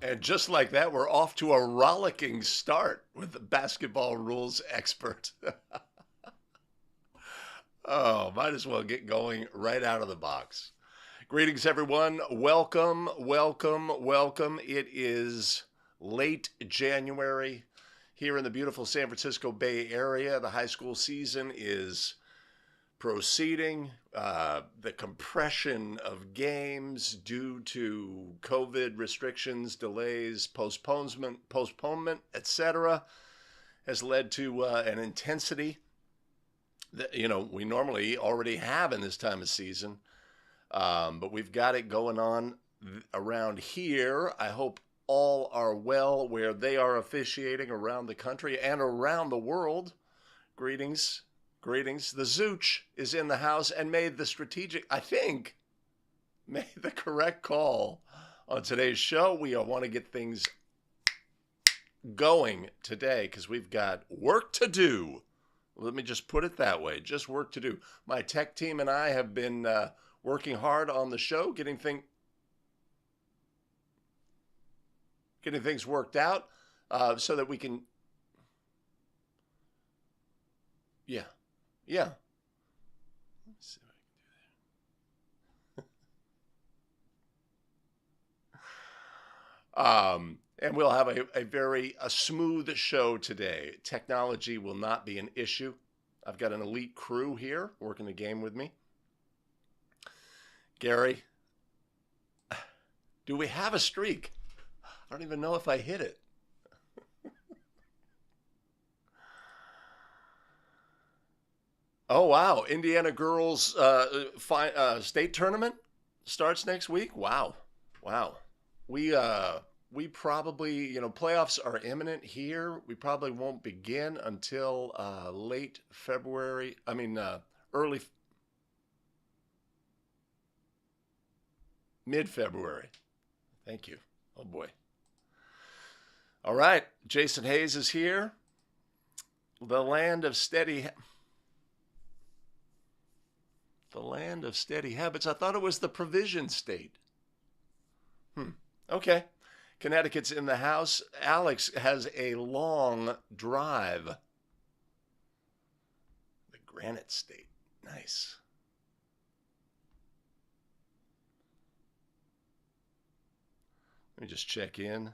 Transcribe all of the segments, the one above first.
And just like that, we're off to a rollicking start with the basketball rules expert. Oh, might as well get going right out of the box. Greetings, everyone. Welcome, welcome, welcome. It is late January here in the beautiful San Francisco Bay Area. The high school season is proceeding. The compression of games due to COVID restrictions, delays, postponement, etc., has led to an intensity that we normally already have in this time of season, but we've got it going on around here. I hope all are well where they are officiating around the country and around the world. Greetings. Greetings. The Zooch is in the house and made the correct call on today's show. We want to get things going today because we've got work to do. Let me just put it that way. Just work to do. My tech team and I have been working hard on the show, getting things worked out so that we can. Yeah. Let's see if I can do that. And we'll have a very smooth show today. Technology will not be an issue. I've got an elite crew here working the game with me. Gary, do we have a streak? I don't even know if I hit it. Oh, wow. Indiana girls state tournament starts next week. Wow. We probably, playoffs are imminent here. We probably won't begin until late February. Early mid-February. Thank you. Oh, boy. All right. Jason Hayes is here. The land of steady habits. I thought it was the provision state. Okay. Connecticut's in the house. Alex has a long drive. The Granite State. Nice. Let me just check in.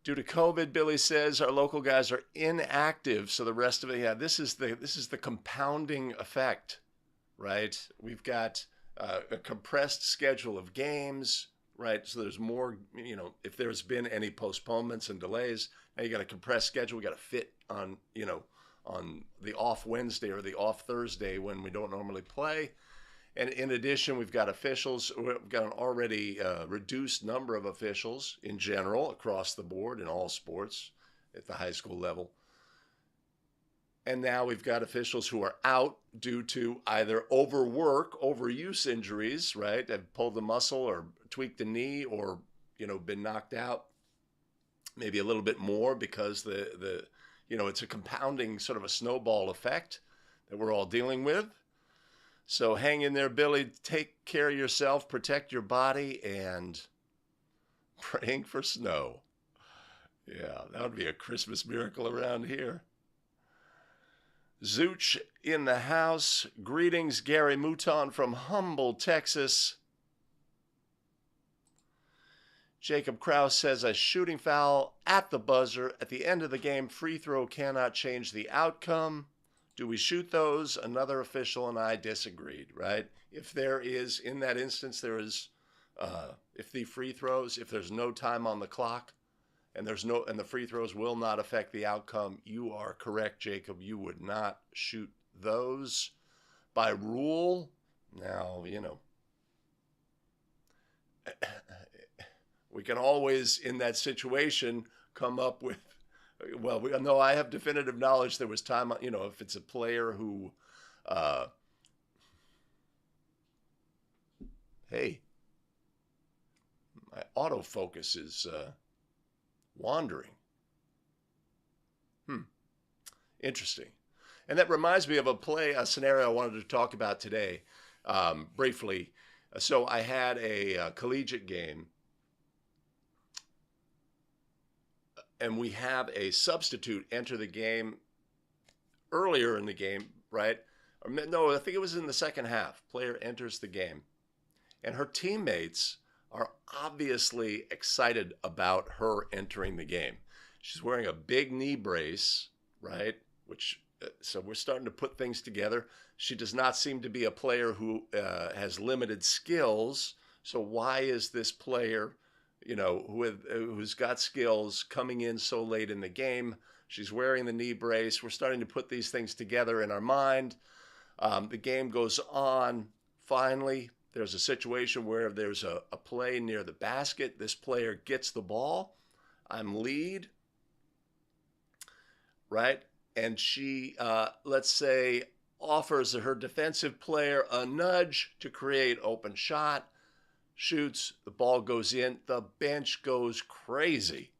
Due to COVID, Billy says our local guys are inactive, so the rest of it, this is the compounding effect. Right? We've got a compressed schedule of games, right? So there's more, if there's been any postponements and delays, now you got a compressed schedule. We got to fit on, on the off Wednesday or the off Thursday when we don't normally play. And in addition, we've got officials. We've got an already reduced number of officials in general across the board in all sports at the high school level. And now we've got officials who are out due to either overuse injuries, right? Have pulled the muscle or tweaked the knee or, been knocked out. Maybe a little bit more because it's a compounding sort of a snowball effect that we're all dealing with. So hang in there, Billy. Take care of yourself, protect your body, and praying for snow. Yeah, that would be a Christmas miracle around here. Zooch in the house. Greetings, Gary Mouton from Humble, Texas. Jacob Krause says a shooting foul at the buzzer at the end of the game. Free throw cannot change the outcome. Do we shoot those? Another official and I disagreed, right? If there is, in that instance, if there's no time on the clock, and the free throws will not affect the outcome, you are correct, Jacob. You would not shoot those by rule. Now, we can always, in that situation, come up with, I have definitive knowledge there was time, if it's a player who, hey, my autofocus is wandering. Interesting. And that reminds me of a scenario I wanted to talk about today. briefly. So I had a collegiate game, and we have a substitute enter the game earlier in the game, right? Or, no, I think it was in the second half. Player enters the game, and her teammates are obviously excited about her entering the game. She's wearing a big knee brace, right? Which so we're starting to put things together. She does not seem to be a player who has limited skills. So why is this player, who's got skills, coming in so late in the game? She's wearing the knee brace. We're starting to put these things together in our mind. The game goes on. Finally, there's a situation where there's a play near the basket. This player gets the ball. I'm lead, right? And she, let's say, offers her defensive player a nudge to create open shot, shoots, the ball goes in, the bench goes crazy,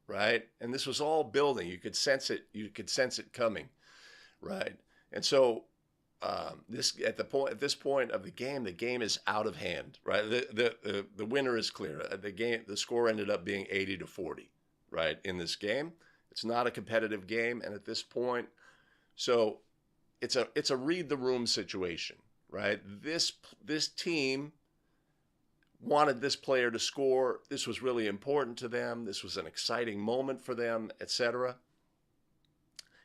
right? And this was all building. You could sense it. You could sense it coming, right? And so this at this point of the game is out of hand, right? The winner is clear. The score ended up being 80-40, right? In this game, it's not a competitive game, and at this point, so it's a read the room situation, right? This team wanted this player to score. This was really important to them. This was an exciting moment for them, etc.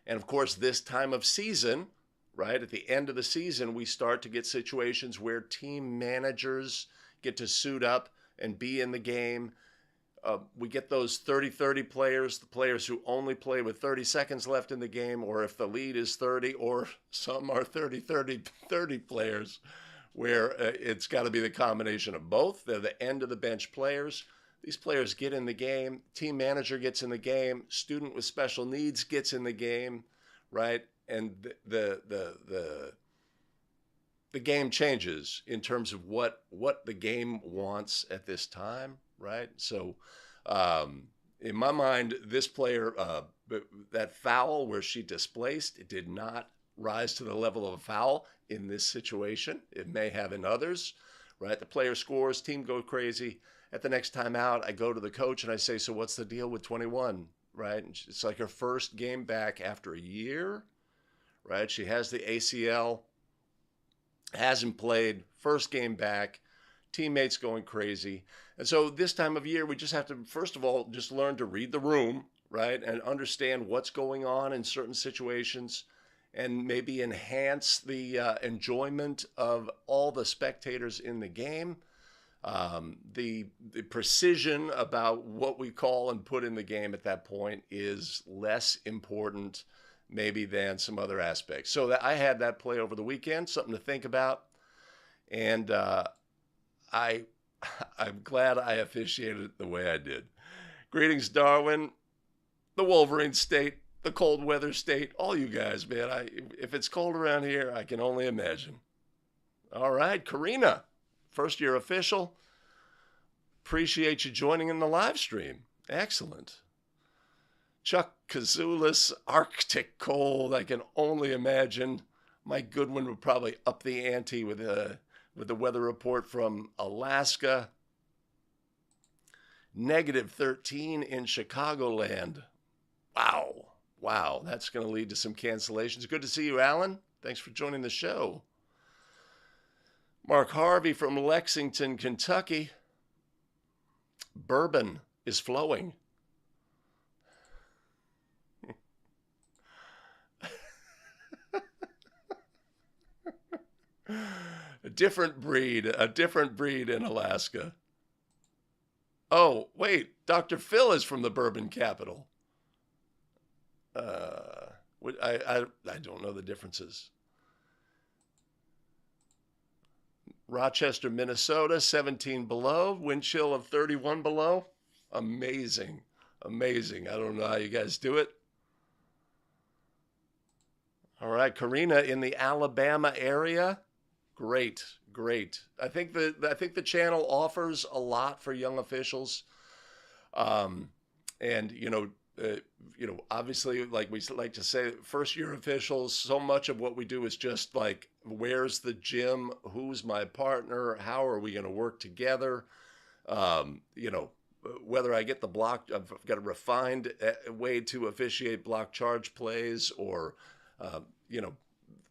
And of course, this time of season, right, at the end of the season, we start to get situations where team managers get to suit up and be in the game. We get those 30-30 players, the players who only play with 30 seconds left in the game, or if the lead is 30, or some are 30-30-30 players, where it's got to be the combination of both. They're the end of the bench players. These players get in the game. Team manager gets in the game. Student with special needs gets in the game, right? And the game changes in terms of what the game wants at this time, right? So in my mind, this player, that foul where she displaced, it did not rise to the level of a foul in this situation. It may have in others, right? The player scores, team go crazy. At the next time out, I go to the coach and I say, so what's the deal with 21, right? And it's like her first game back after a year, right? She has the ACL, hasn't played, first game back, teammates going crazy. And so this time of year, we just have to, first of all, just learn to read the room, right? And understand what's going on in certain situations, and maybe enhance the enjoyment of all the spectators in the game. The precision about what we call and put in the game at that point is less important maybe than some other aspects. So I had that play over the weekend, something to think about. And I'm glad I officiated it the way I did. Greetings, Darwin, the Wolverine State, the cold weather state, all you guys, man. If it's cold around here, I can only imagine. All right, Karina, first year official. Appreciate you joining in the live stream. Excellent. Chuck Kazulis, Arctic cold. I can only imagine. Mike Goodwin would probably up the ante with the weather report from Alaska. -13 in Chicagoland. Wow, that's going to lead to some cancellations. Good to see you, Alan. Thanks for joining the show. Mark Harvey from Lexington, Kentucky. Bourbon is flowing. A different breed in Alaska. Oh, wait, Dr. Phil is from the bourbon capital. I don't know the differences. Rochester, Minnesota, 17 below, wind chill of 31 below. Amazing. I don't know how you guys do it. All right, Karina in the Alabama area. Great. I think the channel offers a lot for young officials. And uh, obviously, like we like to say, first year officials, so much of what we do is just like, where's the gym? Who's my partner? How are we going to work together? You know, whether I get the block, I've got a refined way to officiate block charge plays, or, uh, you know,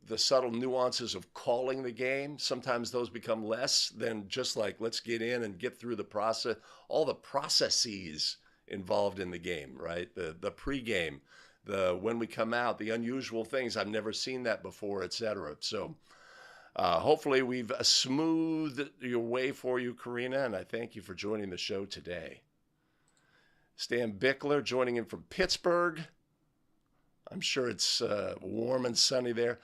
the subtle nuances of calling the game. Sometimes those become less than just like, let's get in and get through the process, all the processes involved in the game, right? The pregame, the when we come out, the unusual things, I've never seen that before, etc. So hopefully we've smoothed your way for you, Karina, and I thank you for joining the show today. Stan Bickler joining in from Pittsburgh. I'm sure it's warm and sunny there.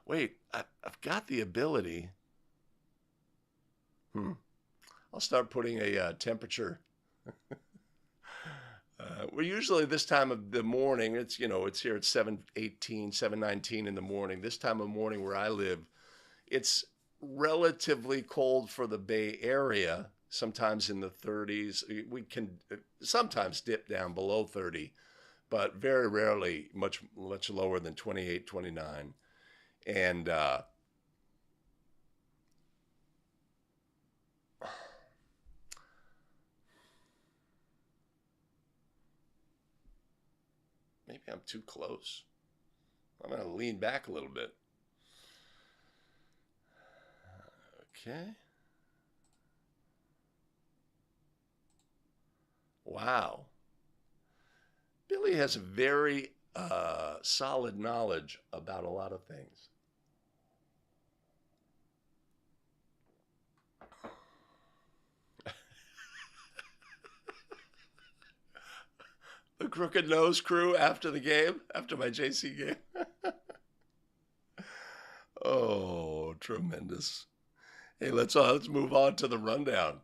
Wait, I've got the ability. I'll start putting a temperature. We're usually this time of the morning. It's here at 7:18, 7:19 in the morning. This time of morning where I live, it's relatively cold for the Bay Area. Sometimes in the 30s. We can sometimes dip down below 30, but very rarely much lower than 28, 29. And maybe I'm too close. I'm going to lean back a little bit. Okay. Wow. Billy has a very solid knowledge about a lot of things. The Crooked Nose crew after the game, after my JC game. Oh, tremendous. Hey, let's move on to the rundown.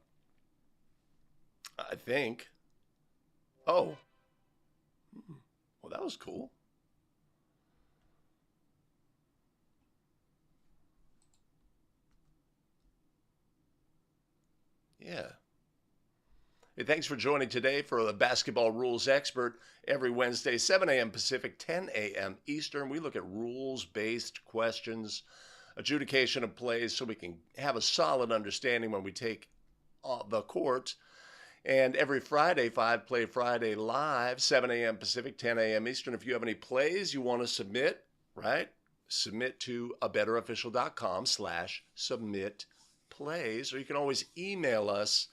I think. Oh. Well, that was cool. Yeah. Hey, thanks for joining today for the Basketball Rules Expert. Every Wednesday, 7 a.m. Pacific, 10 a.m. Eastern, we look at rules-based questions, adjudication of plays, so we can have a solid understanding when we take the court. And every Friday, 5 Play Friday live, 7 a.m. Pacific, 10 a.m. Eastern. If you have any plays you want to submit, right, submit to abetterofficial.com/submit plays, or you can always email us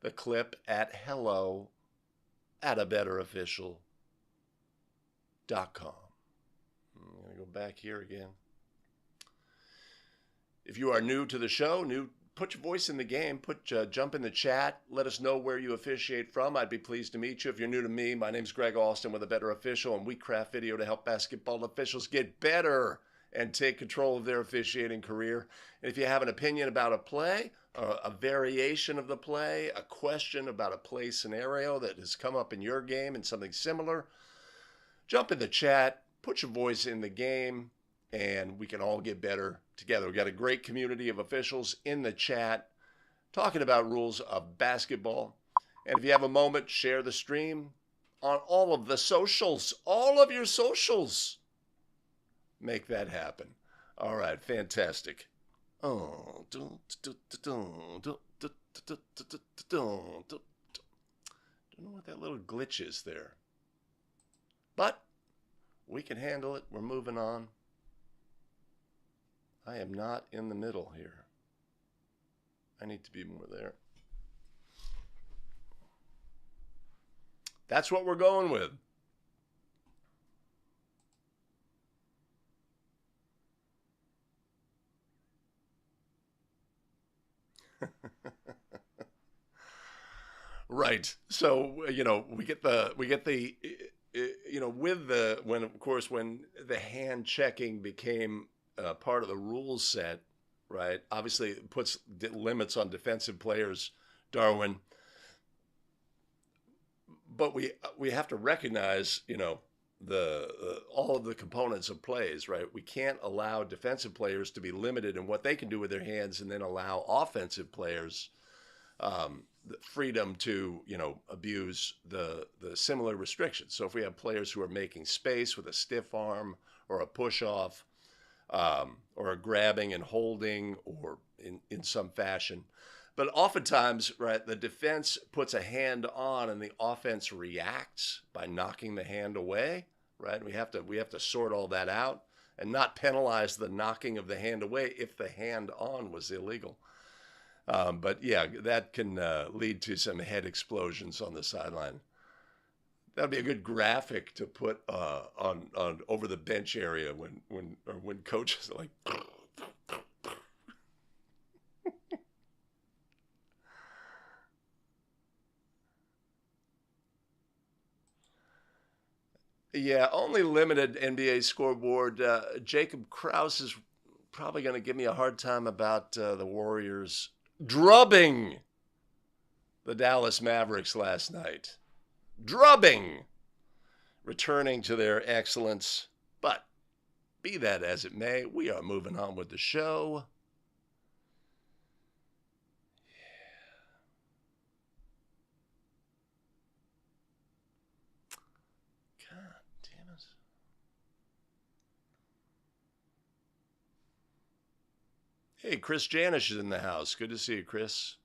the clip at hello@abetterofficial.com. I'm going to go back here again. If you are new to the show, put your voice in the game, jump in the chat, let us know where you officiate from. I'd be pleased to meet you. If you're new to me, my name's Greg Austin with A Better Official, and we craft video to help basketball officials get better and take control of their officiating career. And if you have an opinion about a play, a variation of the play, a question about a play scenario that has come up in your game and something similar, jump in the chat, put your voice in the game, and we can all get better together. We've got a great community of officials in the chat talking about rules of basketball. And if you have a moment, share the stream on all of the socials, all of your socials. Make that happen. All right, fantastic. Oh, don't know what that little glitch is there. But we can handle it. We're moving on. I am not in the middle here. I need to be more there. That's what we're going with. Right. So, we get the when the hand checking became part of the rules set, right? Obviously, it puts limits on defensive players, Darwin. But we have to recognize, all of the components of plays, right? We can't allow defensive players to be limited in what they can do with their hands, and then allow offensive players the freedom to, abuse the similar restrictions. So if we have players who are making space with a stiff arm or a push off, or a grabbing and holding, or in some fashion. But oftentimes, right, the defense puts a hand on and the offense reacts by knocking the hand away, right? We have to sort all that out and not penalize the knocking of the hand away if the hand on was illegal. But yeah, that can lead to some head explosions on the sideline. That'd be a good graphic to put on over the bench area when coaches are like. Yeah, only limited NBA scoreboard. Jacob Krause is probably going to give me a hard time about the Warriors drubbing the Dallas Mavericks last night. Drubbing! Returning to their excellence. But be that as it may, we are moving on with the show. Hey, Chris Janish is in the house. Good to see you, Chris.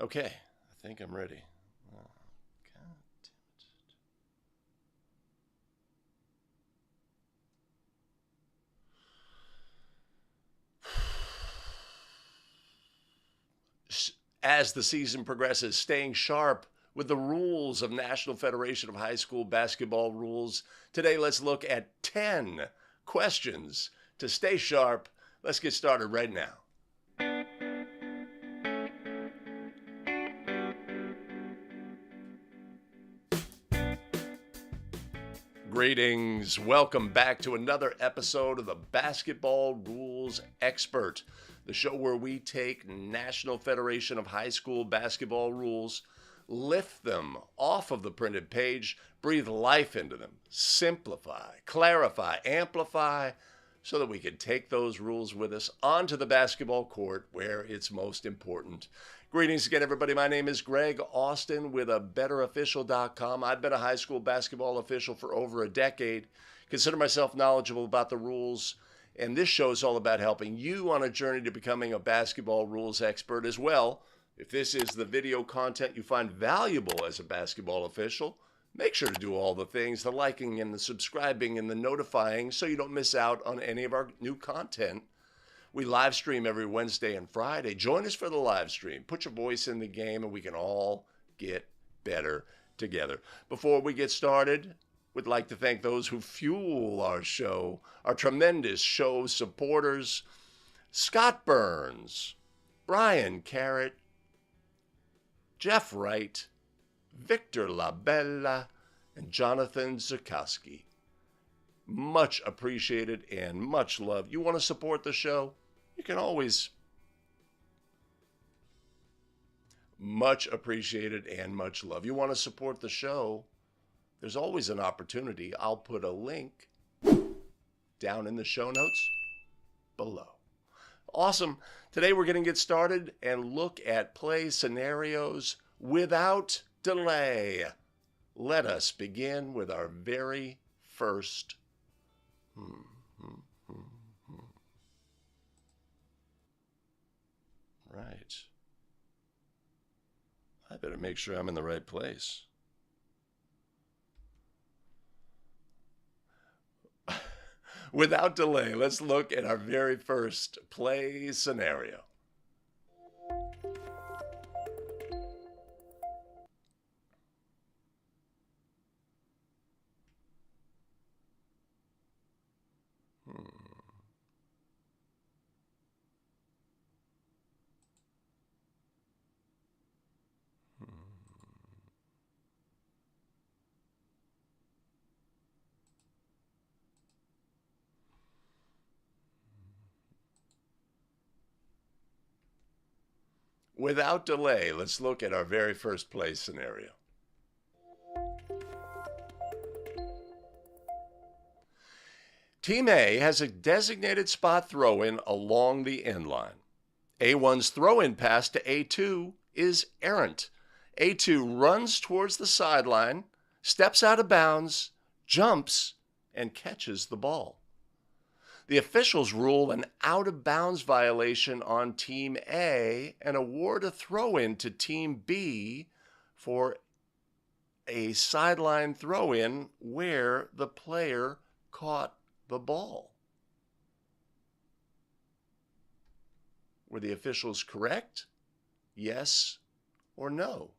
Okay, I think I'm ready. Oh, God damn it. As the season progresses, staying sharp with the rules of National Federation of High School Basketball rules. Today, let's look at 10 questions to stay sharp. Let's get started right now. Greetings. Welcome back to another episode of the Basketball Rules Expert, the show where we take National Federation of High School Basketball rules, lift them off of the printed page, breathe life into them, simplify, clarify, amplify, so that we can take those rules with us onto the basketball court where it's most important. Greetings again, everybody. My name is Greg Austin with abetterofficial.com. I've been a high school basketball official for over a decade. Consider myself knowledgeable about the rules, and this show is all about helping you on a journey to becoming a basketball rules expert as well. If this is the video content you find valuable as a basketball official, make sure to do all the things, the liking and the subscribing and the notifying, so you don't miss out on any of our new content. We live stream every Wednesday and Friday. Join us for the live stream. Put your voice in the game and we can all get better together. Before we get started, we'd like to thank those who fuel our show, our tremendous show supporters: Scott Burns, Brian Carrot, Jeff Wright, Victor Labella, and Jonathan Zukowski. Much appreciated and much love. You want to support the show? You can always. Much appreciated and much love. You want to support the show? There's always an opportunity. I'll put a link down in the show notes below. Awesome. Today we're going to get started and look at play scenarios without delay. Let us begin with our very first. Right. I better make sure I'm in the right place. Without delay, let's look at our very first play scenario. Without delay, let's look at our very first play scenario. Team A has a designated spot throw-in along the end line. A1's throw-in pass to A2 is errant. A2 runs towards the sideline, steps out of bounds, jumps, and catches the ball. The officials rule an out-of-bounds violation on Team A and award a throw-in to Team B for a sideline throw-in where the player caught the ball. Were the officials correct? Yes or no?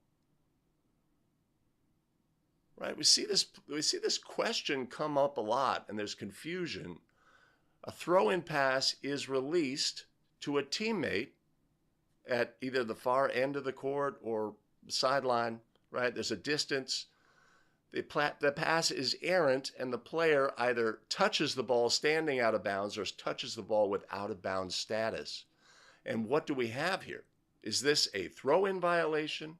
Right? We see this question come up a lot, and there's confusion. A throw-in pass is released to a teammate at either the far end of the court or sideline, right? There's a distance. The pass is errant, and the player either touches the ball standing out of bounds or touches the ball with out-of-bounds status. And what do we have here? Is this a throw-in violation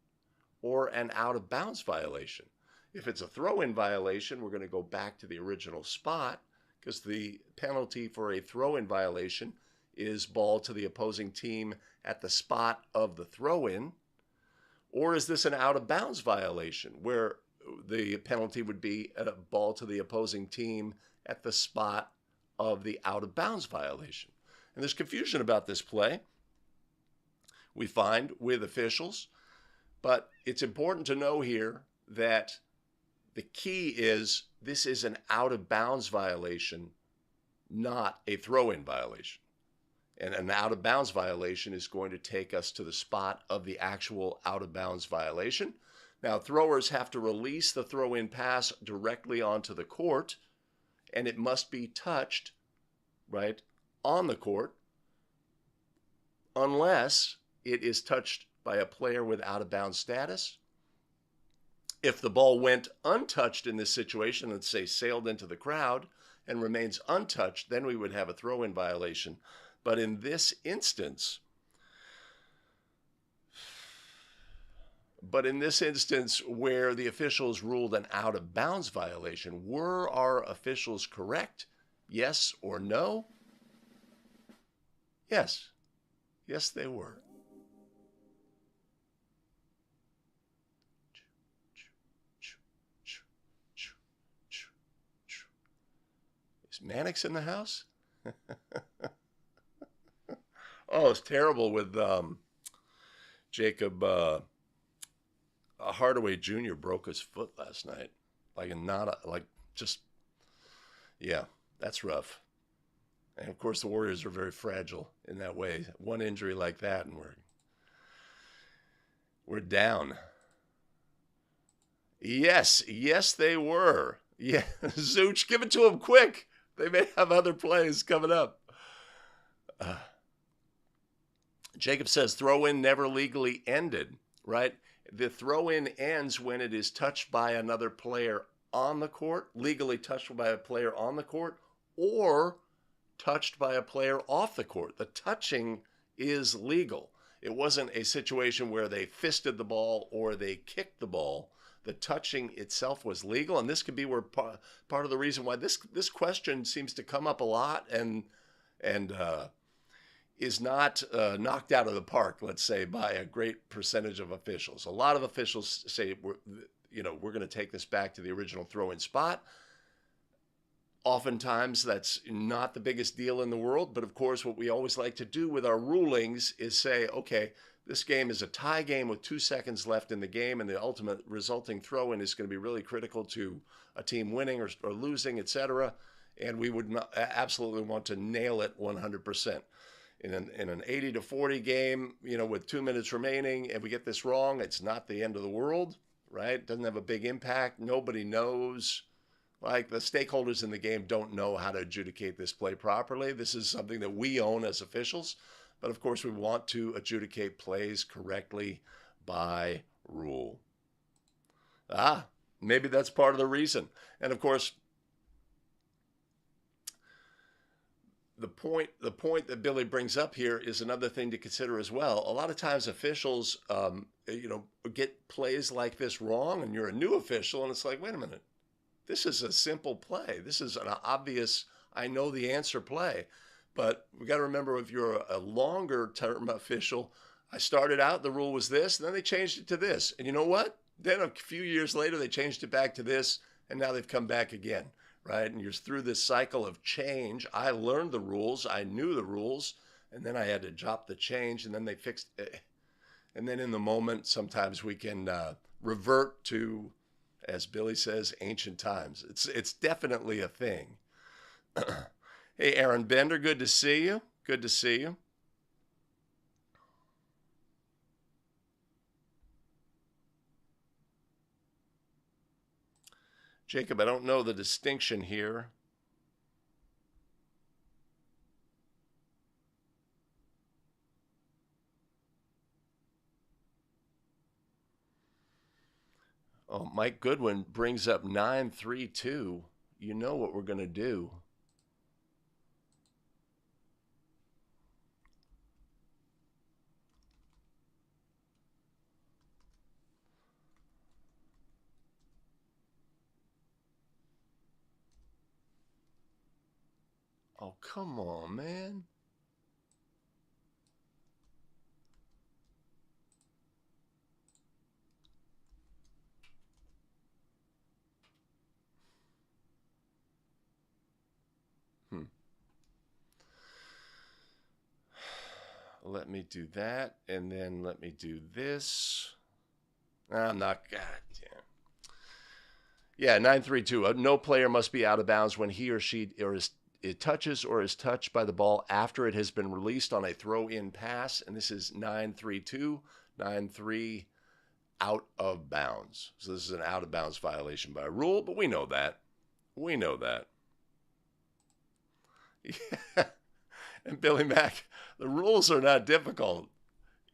or an out-of-bounds violation? If it's a throw-in violation, we're going to go back to the original spot, because the penalty for a throw-in violation is ball to the opposing team at the spot of the throw-in. Or is this an out-of-bounds violation where the penalty would be a ball to the opposing team at the spot of the out-of-bounds violation? And there's confusion about this play, we find, with officials. But it's important to know here that the key is this is an out-of-bounds violation, not a throw-in violation. And an out-of-bounds violation is going to take us to the spot of the actual out-of-bounds violation. Now, throwers have to release the throw-in pass directly onto the court, and it must be touched, right, on the court, unless it is touched by a player with out-of-bounds status. If the ball went untouched in this situation, let's say sailed into the crowd and remains untouched, then we would have a throw-in violation. But in this instance, where the officials ruled an out-of-bounds violation, were our officials correct? Yes or no? Yes. Yes, they were. Is Mannix in the house? Oh, it's terrible with Jacob Hardaway Jr. broke his foot last night. Yeah, that's rough. And of course, the Warriors are very fragile in that way. One injury like that, and we're down. Yes, they were. Yeah, Zooch, give it to them quick. They may have other plays coming up. Jacob says throw-in never legally ended, right? The throw-in ends when it is touched by another player on the court, legally touched by a player on the court, or touched by a player off the court. The touching is legal. It wasn't a situation where they fisted the ball or they kicked the ball. The touching itself was legal, and this could be where part of the reason why this question seems to come up a lot and is not knocked out of the park, let's say, by a great percentage of officials. A lot of officials say, we're going to take this back to the original throw-in spot. Oftentimes, that's not the biggest deal in the world, but of course, what we always like to do with our rulings is say, okay, this game is a tie game with 2 seconds left in the game, and the ultimate resulting throw-in is going to be really critical to a team winning or losing, etc. And we would absolutely want to nail it 100%. In an 80-40 game, with 2 minutes remaining, if we get this wrong, it's not the end of the world, right? It doesn't have a big impact. Nobody knows. Like, the stakeholders in the game don't know how to adjudicate this play properly. This is something that we own as officials. But of course, we want to adjudicate plays correctly by rule. Maybe that's part of the reason. And of course, the point that Billy brings up here is another thing to consider as well. A lot of times officials, get plays like this wrong, and you're a new official, and it's like, wait a minute, this is a simple play. This is an obvious, I know the answer play. But we got to remember, if you're a longer term official, I started out, the rule was this, and then they changed it to this. And you know what? Then a few years later, they changed it back to this, and now they've come back again, right? And you're through this cycle of change. I learned the rules. I knew the rules, and then I had to drop the change, and then they fixed it. And then in the moment, sometimes we can revert to, as Billy says, ancient times. It's definitely a thing. Hey, Aaron Bender, good to see you. Good to see you. Jacob, I don't know the distinction here. Oh, Mike Goodwin brings up 932. You know what we're going to do. Oh, come on, man. Let me do that, and then let me do this. I'm not, God damn. Yeah, 932. No player must be out of bounds when he or she it touches or is touched by the ball after it has been released on a throw-in pass. And this is 932, 93, out of bounds. So this is an out of bounds violation by rule, but we know that. We know that. Yeah. And Billy Mack, the rules are not difficult.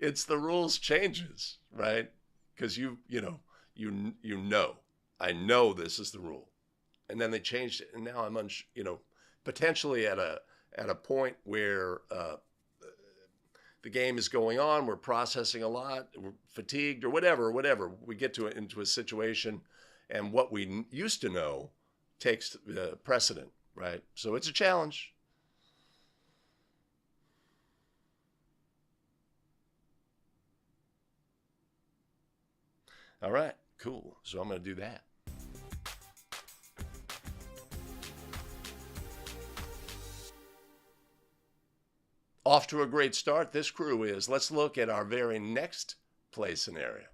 It's the rules changes, right? Because you know, I know this is the rule, and then they changed it, and now I'm potentially at a point where the game is going on. We're processing a lot. We're fatigued or whatever. We get into a situation, and what we used to know takes precedent, right? So it's a challenge. All right, cool. So I'm going to do that. Off to a great start, this crew is. Let's look at our very next play scenario.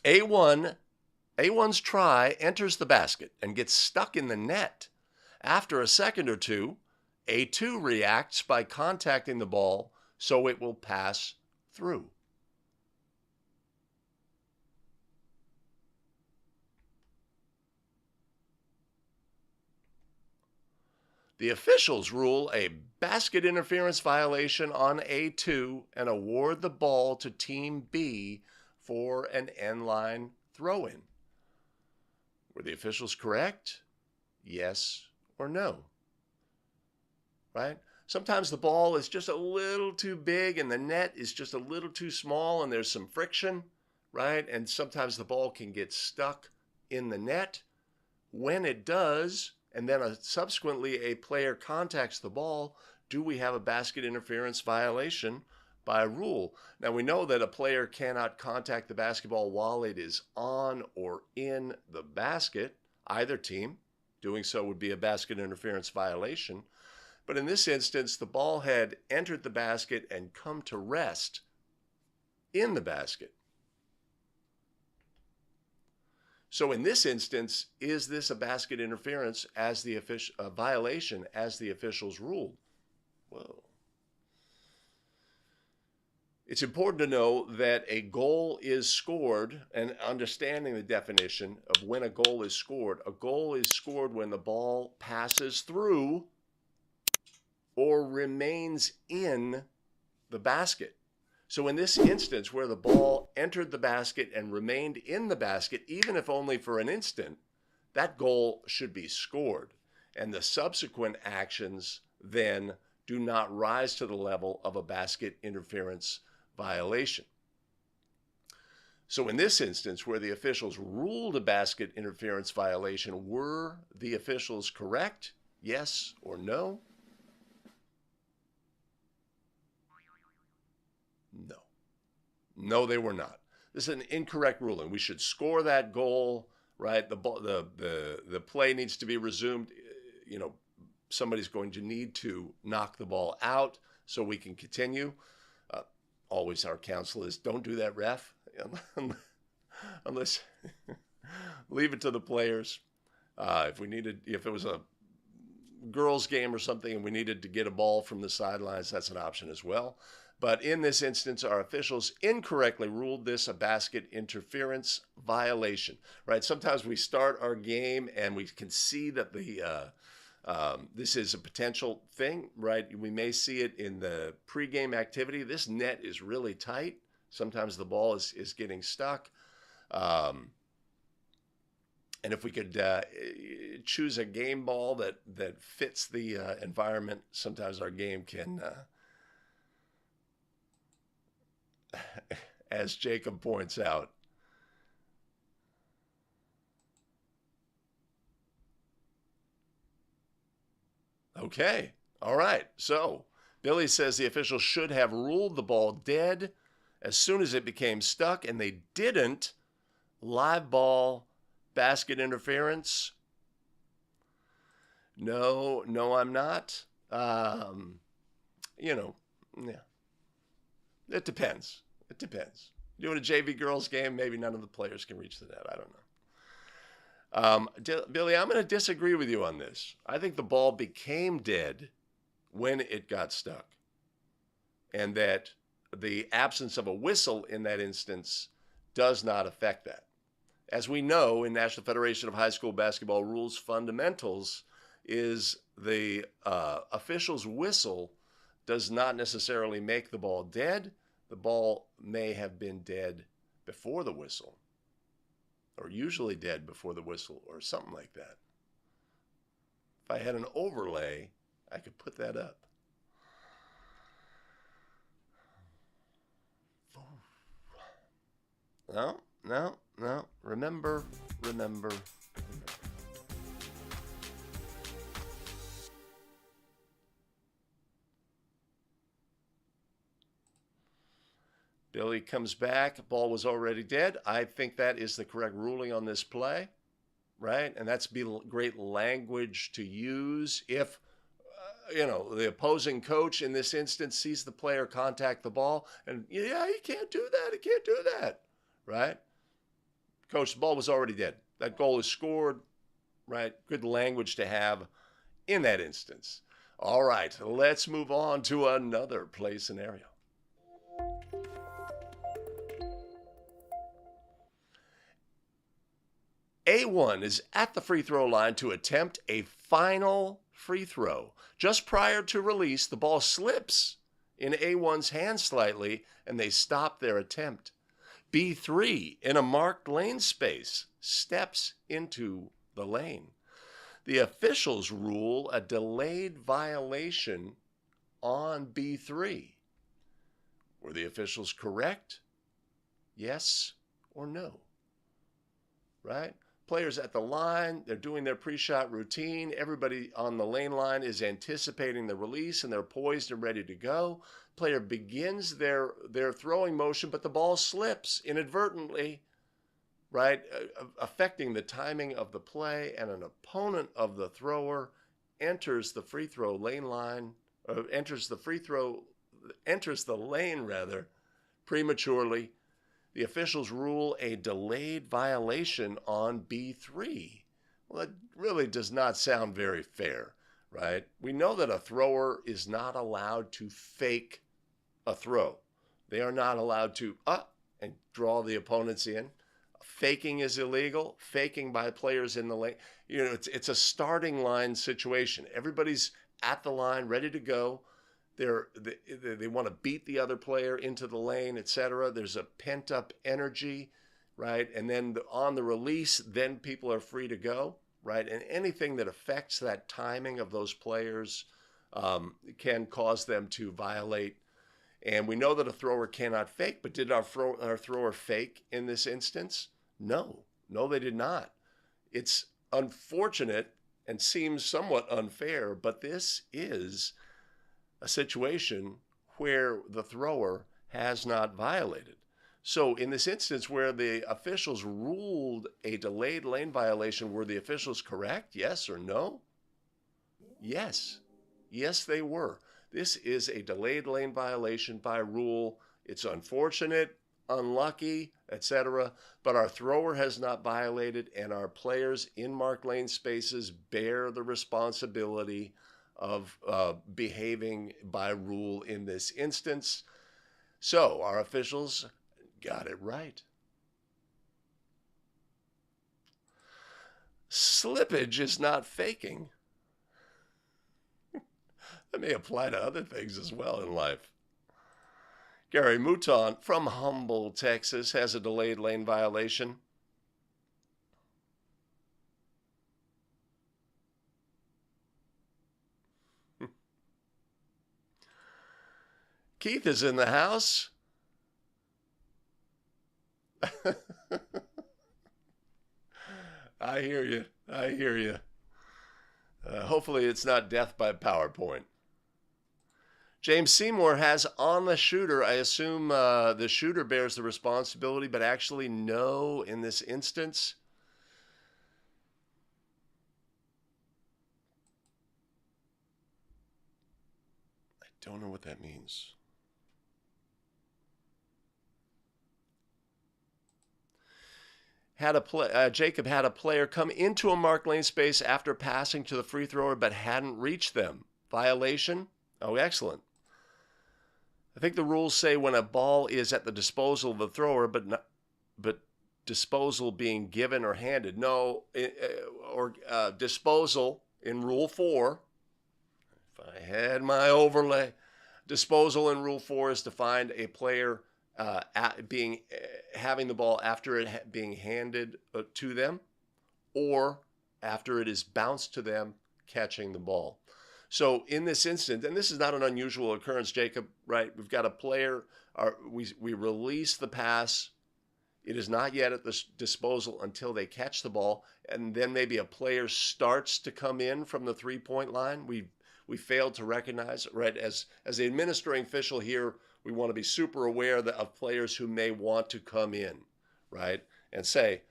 A1's try enters the basket and gets stuck in the net. After a second or two, A2 reacts by contacting the ball so it will pass through. The officials rule a basket interference violation on A2 and award the ball to Team B for an end-line throw-in. Were the officials correct? Yes or no? Right? Sometimes the ball is just a little too big and the net is just a little too small and there's some friction, right? And sometimes the ball can get stuck in the net. When it does, and then subsequently a player contacts the ball, do we have a basket interference violation by rule? Now we know that a player cannot contact the basketball while it is on or in the basket, either team. Doing so would be a basket interference violation. But in this instance, the ball had entered the basket and come to rest in the basket. So in this instance, is this a basket interference as the violation as the officials ruled? Whoa. It's important to know that a goal is scored, and understanding the definition of when a goal is scored when the ball passes through or remains in the basket. So in this instance, where the ball entered the basket and remained in the basket, even if only for an instant, that goal should be scored. And the subsequent actions then do not rise to the level of a basket interference violation. So in this instance, where the officials ruled a basket interference violation, were the officials correct? Yes or no? No. No, they were not. This is an incorrect ruling. We should score that goal, right? The play needs to be resumed. You know, somebody's going to need to knock the ball out so we can continue. Always our counsel is don't do that, ref, unless leave it to the players. If it was a girls' game or something and we needed to get a ball from the sidelines, that's an option as well. But in this instance, our officials incorrectly ruled this a basket interference violation, right? Sometimes we start our game and we can see that this is a potential thing, right? We may see it in the pregame activity. This net is really tight. Sometimes the ball is getting stuck. And if we could choose a game ball that fits the environment, sometimes our game can, as Jacob points out, okay, all right. So Billy says the officials should have ruled the ball dead as soon as it became stuck, and they didn't. Live ball, basket interference. No, I'm not. Yeah. It depends. Doing a JV girls game, maybe none of the players can reach the net. I don't know. Billy, I'm going to disagree with you on this. I think the ball became dead when it got stuck, and that the absence of a whistle in that instance does not affect that. As we know, in National Federation of High School Basketball Rules Fundamentals, is the official's whistle does not necessarily make the ball dead. The ball may have been dead before the whistle, or usually dead before the whistle, or something like that. If I had an overlay, I could put that up. No. Remember. Billy comes back. Ball was already dead. I think that is the correct ruling on this play, right? And that's great language to use if, the opposing coach in this instance sees the player contact the ball and, yeah, he can't do that, right? Coach, the ball was already dead. That goal is scored, right? Good language to have in that instance. All right, let's move on to another play scenario. A1 is at the free throw line to attempt a final free throw. Just prior to release, the ball slips in A1's hand slightly, and they stop their attempt. B3, in a marked lane space, steps into the lane. The officials rule a delayed violation on B3. Were the officials correct? Yes or no? Right? Players at the line, they're doing their pre-shot routine. Everybody on the lane line is anticipating the release, and they're poised and ready to go. Player begins their throwing motion, but the ball slips inadvertently, right, affecting the timing of the play, and an opponent of the thrower enters the free throw lane line, enters the lane prematurely. The officials rule a delayed violation on B3. Well, that really does not sound very fair, right? We know that a thrower is not allowed to fake a throw. They are not allowed to and draw the opponents in. Faking is illegal. Faking by players in the lane. It's a starting line situation. Everybody's at the line, ready to go. They want to beat the other player into the lane, etc. There's a pent-up energy, right? And then on the release, then people are free to go, right? And anything that affects that timing of those players can cause them to violate And we know that a thrower cannot fake, but did our thrower fake in this instance? No, they did not. It's unfortunate and seems somewhat unfair, but this is a situation where the thrower has not violated. So in this instance where the officials ruled a delayed lane violation, were the officials correct? Yes or no? Yes. Yes, they were. This is a delayed lane violation by rule. It's unfortunate, unlucky, etc. But our thrower has not violated, and our players in marked lane spaces bear the responsibility of behaving by rule in this instance. So our officials got it right. Slippage is not faking. That may apply to other things as well in life. Gary Mouton from Humble, Texas, has a delayed lane violation. Keith is in the house. I hear you. I hear you. Hopefully it's not death by PowerPoint. James Seymour has on the shooter. I assume the shooter bears the responsibility, but actually no in this instance. I don't know what that means. Jacob had a player come into a marked lane space after passing to the free thrower but hadn't reached them. Violation? Oh, excellent. I think the rules say when a ball is at the disposal of the thrower, but disposal being given or handed. No, disposal in Rule 4. If I had my overlay, disposal in Rule 4 is to find a player having the ball after it being handed to them, or after it is bounced to them, catching the ball. So in this instance, and this is not an unusual occurrence, Jacob, right? We've got a player, we release the pass. It is not yet at the disposal until they catch the ball, and then maybe a player starts to come in from the three-point line. We failed to recognize, right? As the administering official here, we want to be super aware of players who may want to come in, right? And say,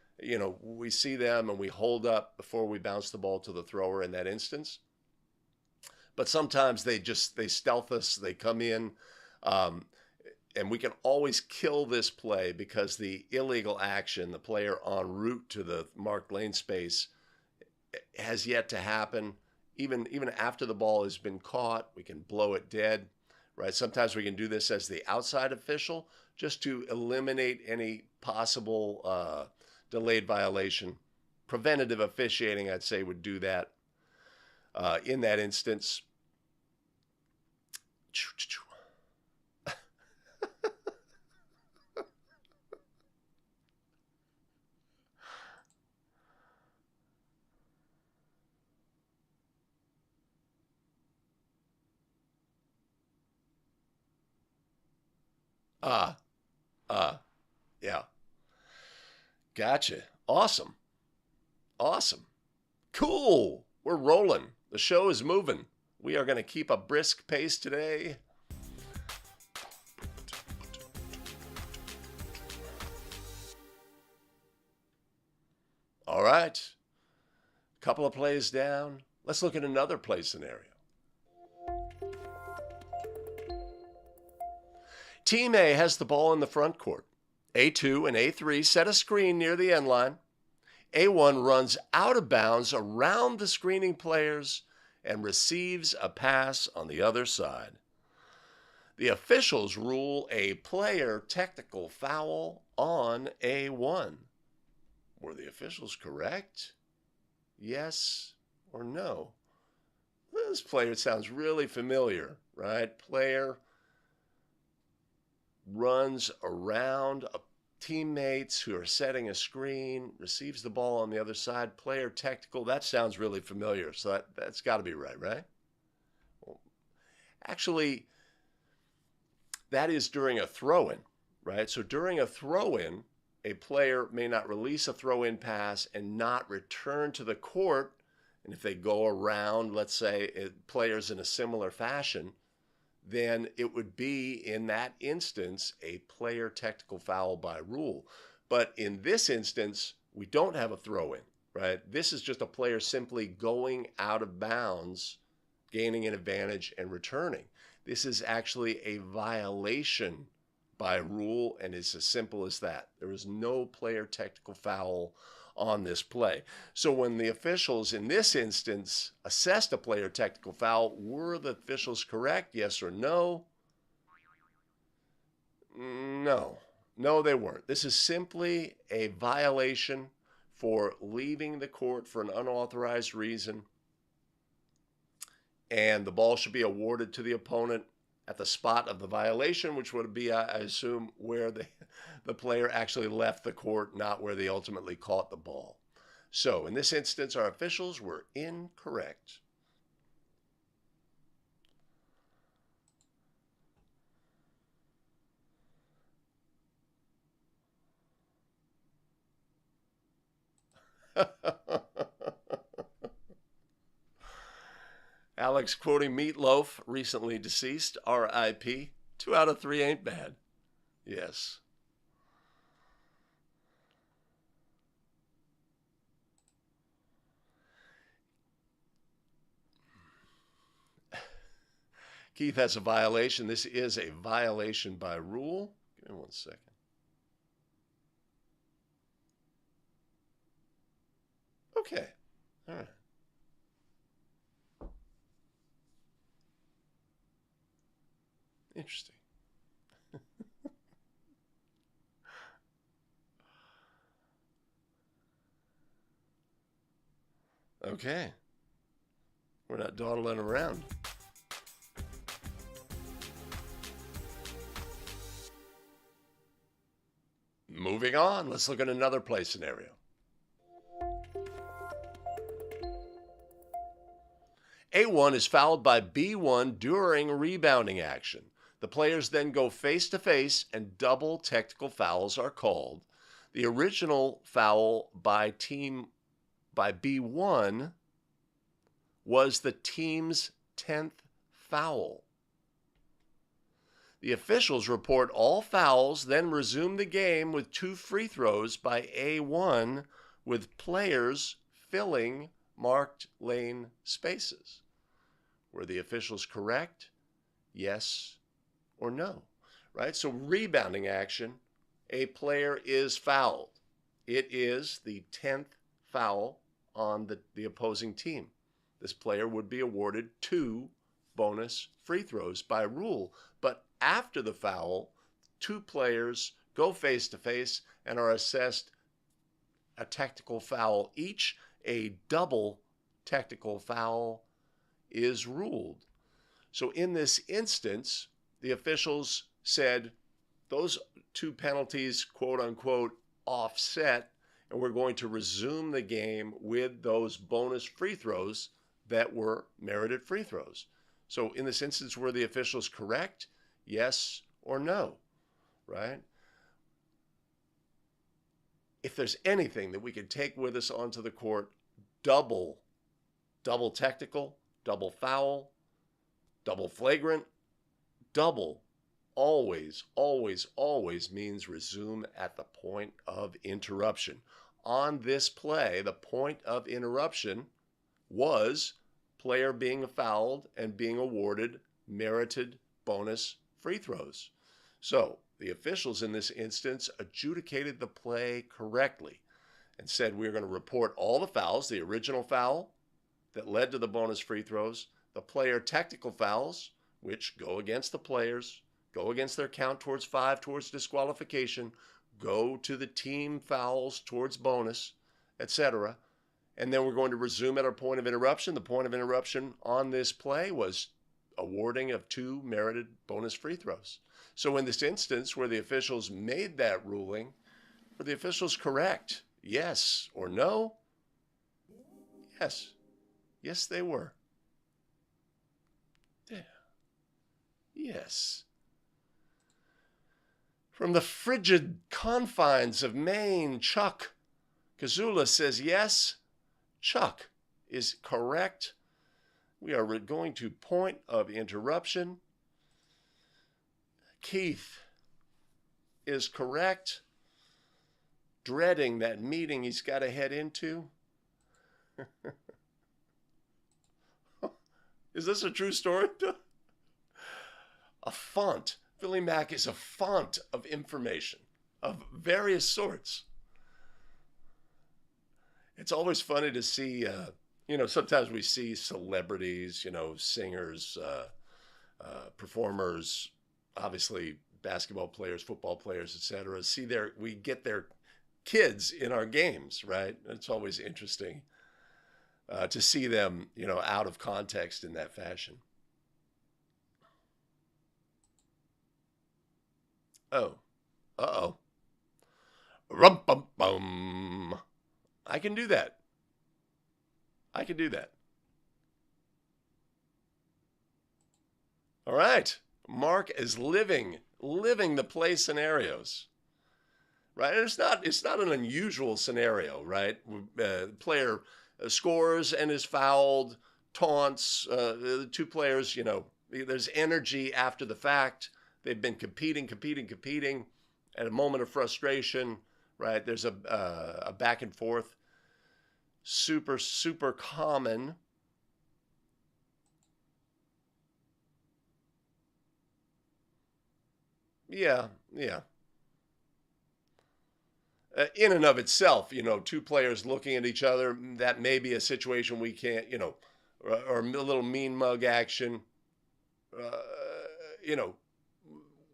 we see them and we hold up before we bounce the ball to the thrower in that instance. But sometimes they stealth us, they come in, and we can always kill this play because the illegal action, the player en route to the marked lane space, has yet to happen. Even after the ball has been caught, we can blow it dead, right? Sometimes we can do this as the outside official just to eliminate any possible delayed violation. Preventative officiating, I'd say, would do that. In that instance, yeah, gotcha. Awesome, cool. We're rolling. The show is moving. We are going to keep a brisk pace today. All right. Couple of plays down. Let's look at another play scenario. Team A has the ball in the front court. A2 and A3 set a screen near the end line. A1 runs out of bounds around the screening players and receives a pass on the other side. The officials rule a player technical foul on A1. Were the officials correct? Yes or no? This player sounds really familiar, right? Player runs around teammates who are setting a screen, receives the ball on the other side, player technical. That sounds really familiar, so that's got to be right? Well, actually, that is during a throw-in, right? So during a throw-in, a player may not release a throw-in pass and not return to the court. And if they go around, let's say, players in a similar fashion, then it would be, in that instance, a player technical foul by rule. But in this instance, we don't have a throw-in, right? This is just a player simply going out of bounds, gaining an advantage, and returning. This is actually a violation by rule, and it's as simple as that. There is no player technical foul on this play. So when the officials in this instance assessed a player technical foul, were the officials correct? Yes or no? No. No, they weren't. This is simply a violation for leaving the court for an unauthorized reason, and the ball should be awarded to the opponent at the spot of the violation, which would be, I assume, where the player actually left the court, not where they ultimately caught the ball. So in this instance, our officials were incorrect. Alex quoting Meatloaf, recently deceased, R.I.P. 2 out of 3 ain't bad. Yes. Keith has a violation. This is a violation by rule. Give me 1 second. Okay. All right. Interesting. Okay. We're not dawdling around. Moving on, let's look at another play scenario. A1 is fouled by B1 during rebounding action. The players then go face-to-face and double technical fouls are called. The original foul by B1 was the team's 10th foul. The officials report all fouls, then resume the game with 2 free throws by A1 with players filling marked lane spaces. Were the officials correct? Yes or no? Right? So rebounding action, a player is fouled. It is the 10th foul on the opposing team. This player would be awarded 2 bonus free throws by rule. But after the foul, 2 players go face-to-face and are assessed a technical foul each. A double technical foul is ruled. So in this instance, the officials said those 2 penalties, quote unquote, offset, and we're going to resume the game with those bonus free throws that were merited free throws. So in this instance, were the officials correct? Yes or no, right? If there's anything that we could take with us onto the court, double technical, double foul, double flagrant, double always means resume at the point of interruption. On this play, the point of interruption was player being fouled and being awarded merited bonus free throws. So the officials in this instance adjudicated the play correctly and said we're going to report all the fouls, the original foul that led to the bonus free throws, the player technical fouls, which go against the players, go against their count towards 5 towards disqualification, go to the team fouls towards bonus, etc. And then we're going to resume at our point of interruption. The point of interruption on this play was awarding of 2 merited bonus free throws. So in this instance where the officials made that ruling, were the officials correct? Yes or no? Yes. Yes, they were. Yeah. Yes. From the frigid confines of Maine, Chuck Kazula says, yes, Chuck is correct. We are going to point of interruption. Keith is correct. Dreading that meeting he's got to head into. Is this a true story? A font. Philly Mac is a font of information of various sorts. It's always funny to see, sometimes we see celebrities, singers, performers, obviously basketball players, football players, etc. We get their kids in our games, right? It's always interesting to see them, out of context in that fashion. Oh, uh-oh. Rum-bum-bum. I can do that. All right. Mark is living the play scenarios, right? And it's not an unusual scenario, right? The player scores and is fouled, taunts, the two players, there's energy after the fact. They've been competing. At a moment of frustration, right? There's a back and forth. Super, super common. Yeah. In and of itself, two players looking at each other, that may be a situation we can't, or a little mean mug action.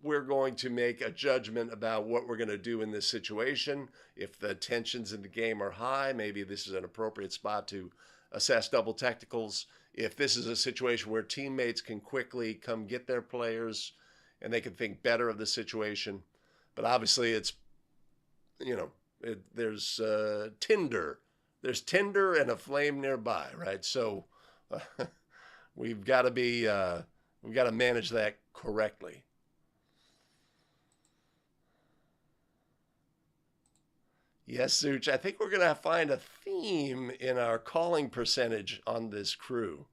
We're going to make a judgment about what we're going to do in this situation. If the tensions in the game are high, maybe this is an appropriate spot to assess double technicals. If this is a situation where teammates can quickly come get their players and they can think better of the situation. But obviously it's, there's tinder. There's tinder and a flame nearby, right? So we've got to manage that correctly. Yes, Such, I think we're going to find a theme in our calling percentage on this crew.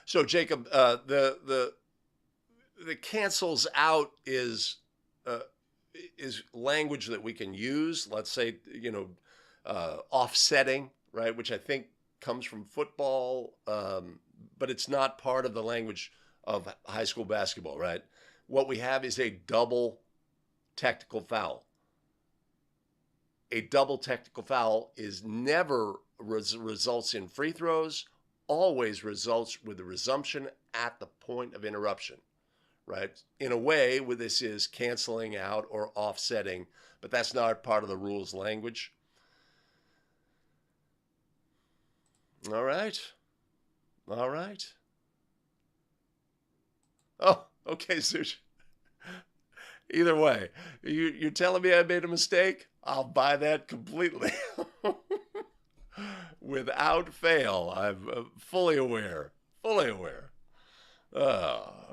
So, Jacob, the cancels out is language that we can use. Let's say, offsetting, right, which I think comes from football, but it's not part of the language of high school basketball, right? What we have is a double technical foul. A double technical foul is never results in free throws, always results with a resumption at the point of interruption, right? In a way, where this is canceling out or offsetting, but that's not part of the rules language. All right. Oh, okay, Sush. Either way, you're telling me I made a mistake? I'll buy that completely. Without fail. I'm fully aware. All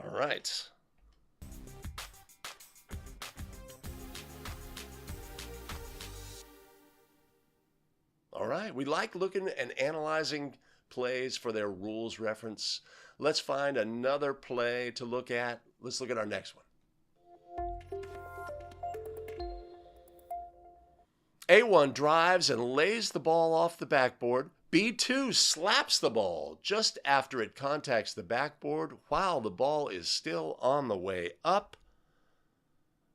right. All right. We like looking and analyzing plays for their rules reference. Let's find another play to look at. Let's look at our next one. A1 drives and lays the ball off the backboard. B2 slaps the ball just after it contacts the backboard while the ball is still on the way up.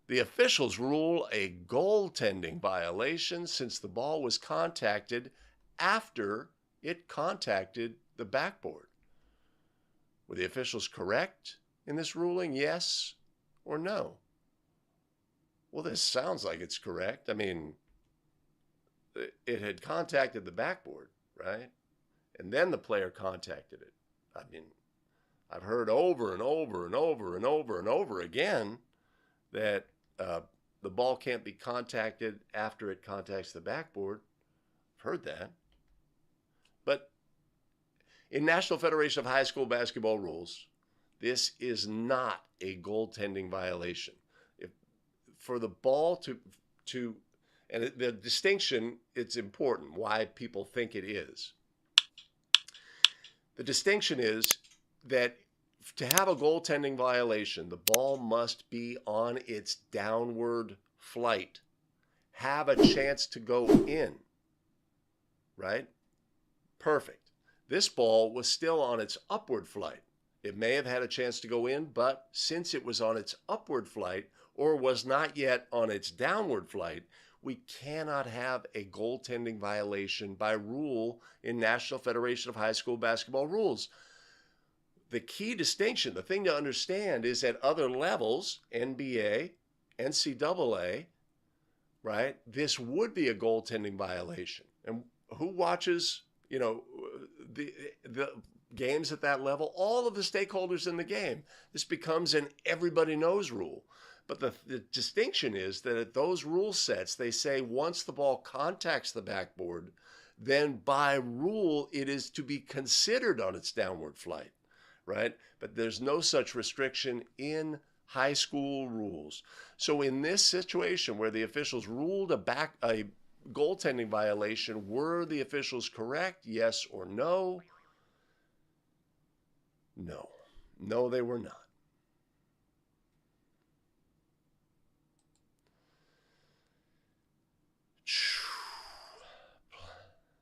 The officials rule a goaltending violation since the ball was contacted after it contacted the backboard. Were the officials correct in this ruling, yes or no? Well, this sounds like it's correct. I mean, it had contacted the backboard, right? And then the player contacted it. I mean, I've heard over and over again that the ball can't be contacted after it contacts the backboard. I've heard that. But in National Federation of High School Basketball rules, This is not a goaltending violation. If for the ball to and the distinction, it's important why people think it is. The distinction is that to have a goaltending violation, the ball must be on its downward flight, have a chance to go in, right? Perfect. This ball was still on its upward flight. It may have had a chance to go in, but since it was on its upward flight or was not yet on its downward flight, we cannot have a goaltending violation by rule in National Federation of High School Basketball rules. The key distinction, the thing to understand, is at other levels, NBA, NCAA, right, this would be a goaltending violation. And who watches, the games at that level? All of the stakeholders in the game. This becomes an everybody knows rule. But the distinction is that at those rule sets, they say once the ball contacts the backboard, then by rule, it is to be considered on its downward flight, right? But there's no such restriction in high school rules. So in this situation where the officials ruled a goaltending violation, were the officials correct? Yes or no? No. No, they were not.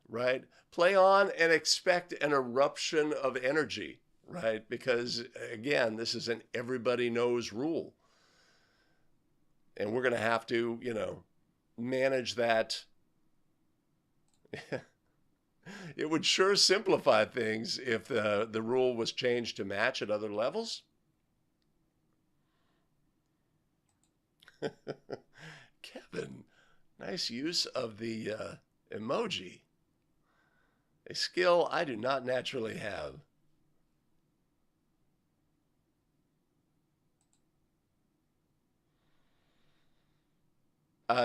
Right? Play on and expect an eruption of energy, right? Because again, this is an everybody knows rule. And we're going to have to, manage that. It would sure simplify things if the rule was changed to match at other levels. Kevin, nice use of the emoji. A skill I do not naturally have.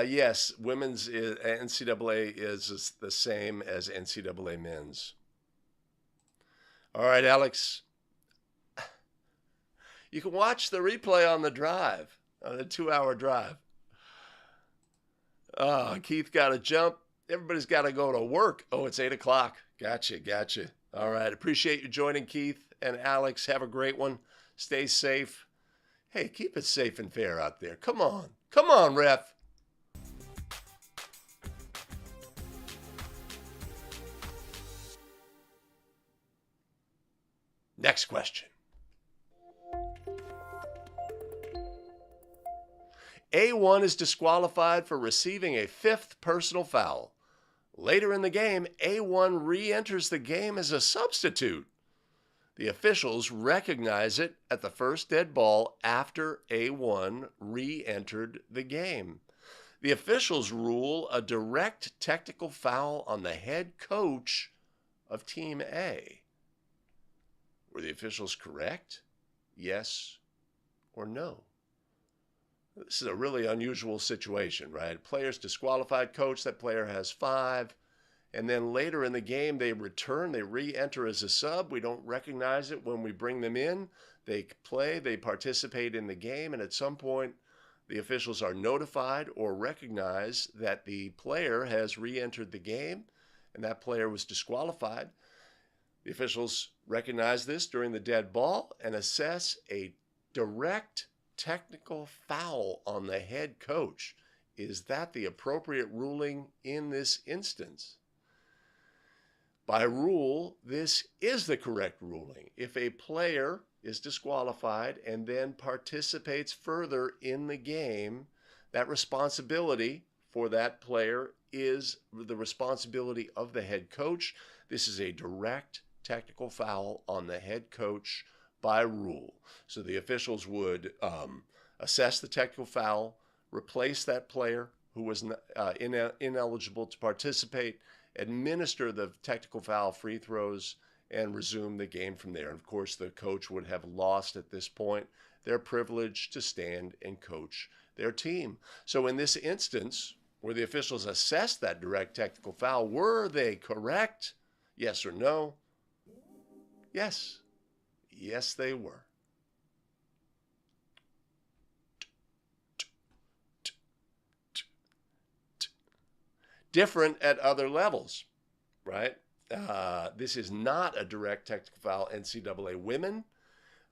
Yes, women's NCAA is the same as NCAA men's. All right, Alex. You can watch the replay on the drive, on the 2-hour drive. Keith got to jump. Everybody's got to go to work. Oh, it's 8 o'clock. Gotcha. All right. Appreciate you joining, Keith and Alex. Have a great one. Stay safe. Hey, keep it safe and fair out there. Come on, ref. Next question. A1 is disqualified for receiving a 5th personal foul. Later in the game, A1 re-enters the game as a substitute. The officials recognize it at the first dead ball after A1 re-entered the game. The officials rule a direct technical foul on the head coach of Team A. Were the officials correct? Yes or no? This is a really unusual situation, right? Player's disqualified, coach, that player has 5. And then later in the game, they return, they re-enter as a sub. We don't recognize it when we bring them in. They play, they participate in the game, and at some point, the officials are notified or recognize that the player has re-entered the game, and that player was disqualified. The officials recognize this during the dead ball and assess a direct technical foul on the head coach. Is that the appropriate ruling in this instance? By rule, this is the correct ruling. If a player is disqualified and then participates further in the game, that responsibility for that player is the responsibility of the head coach. This is a direct technical foul on the head coach by rule. So the officials would assess the technical foul, replace that player who was ineligible to participate, administer the technical foul free throws, and resume the game from there. And of course, the coach would have lost at this point their privilege to stand and coach their team. So in this instance, where the officials assessed that direct technical foul, were they correct? Yes or no? Yes. Yes, they were. Different at other levels, right? This is not a direct technical foul. NCAA women.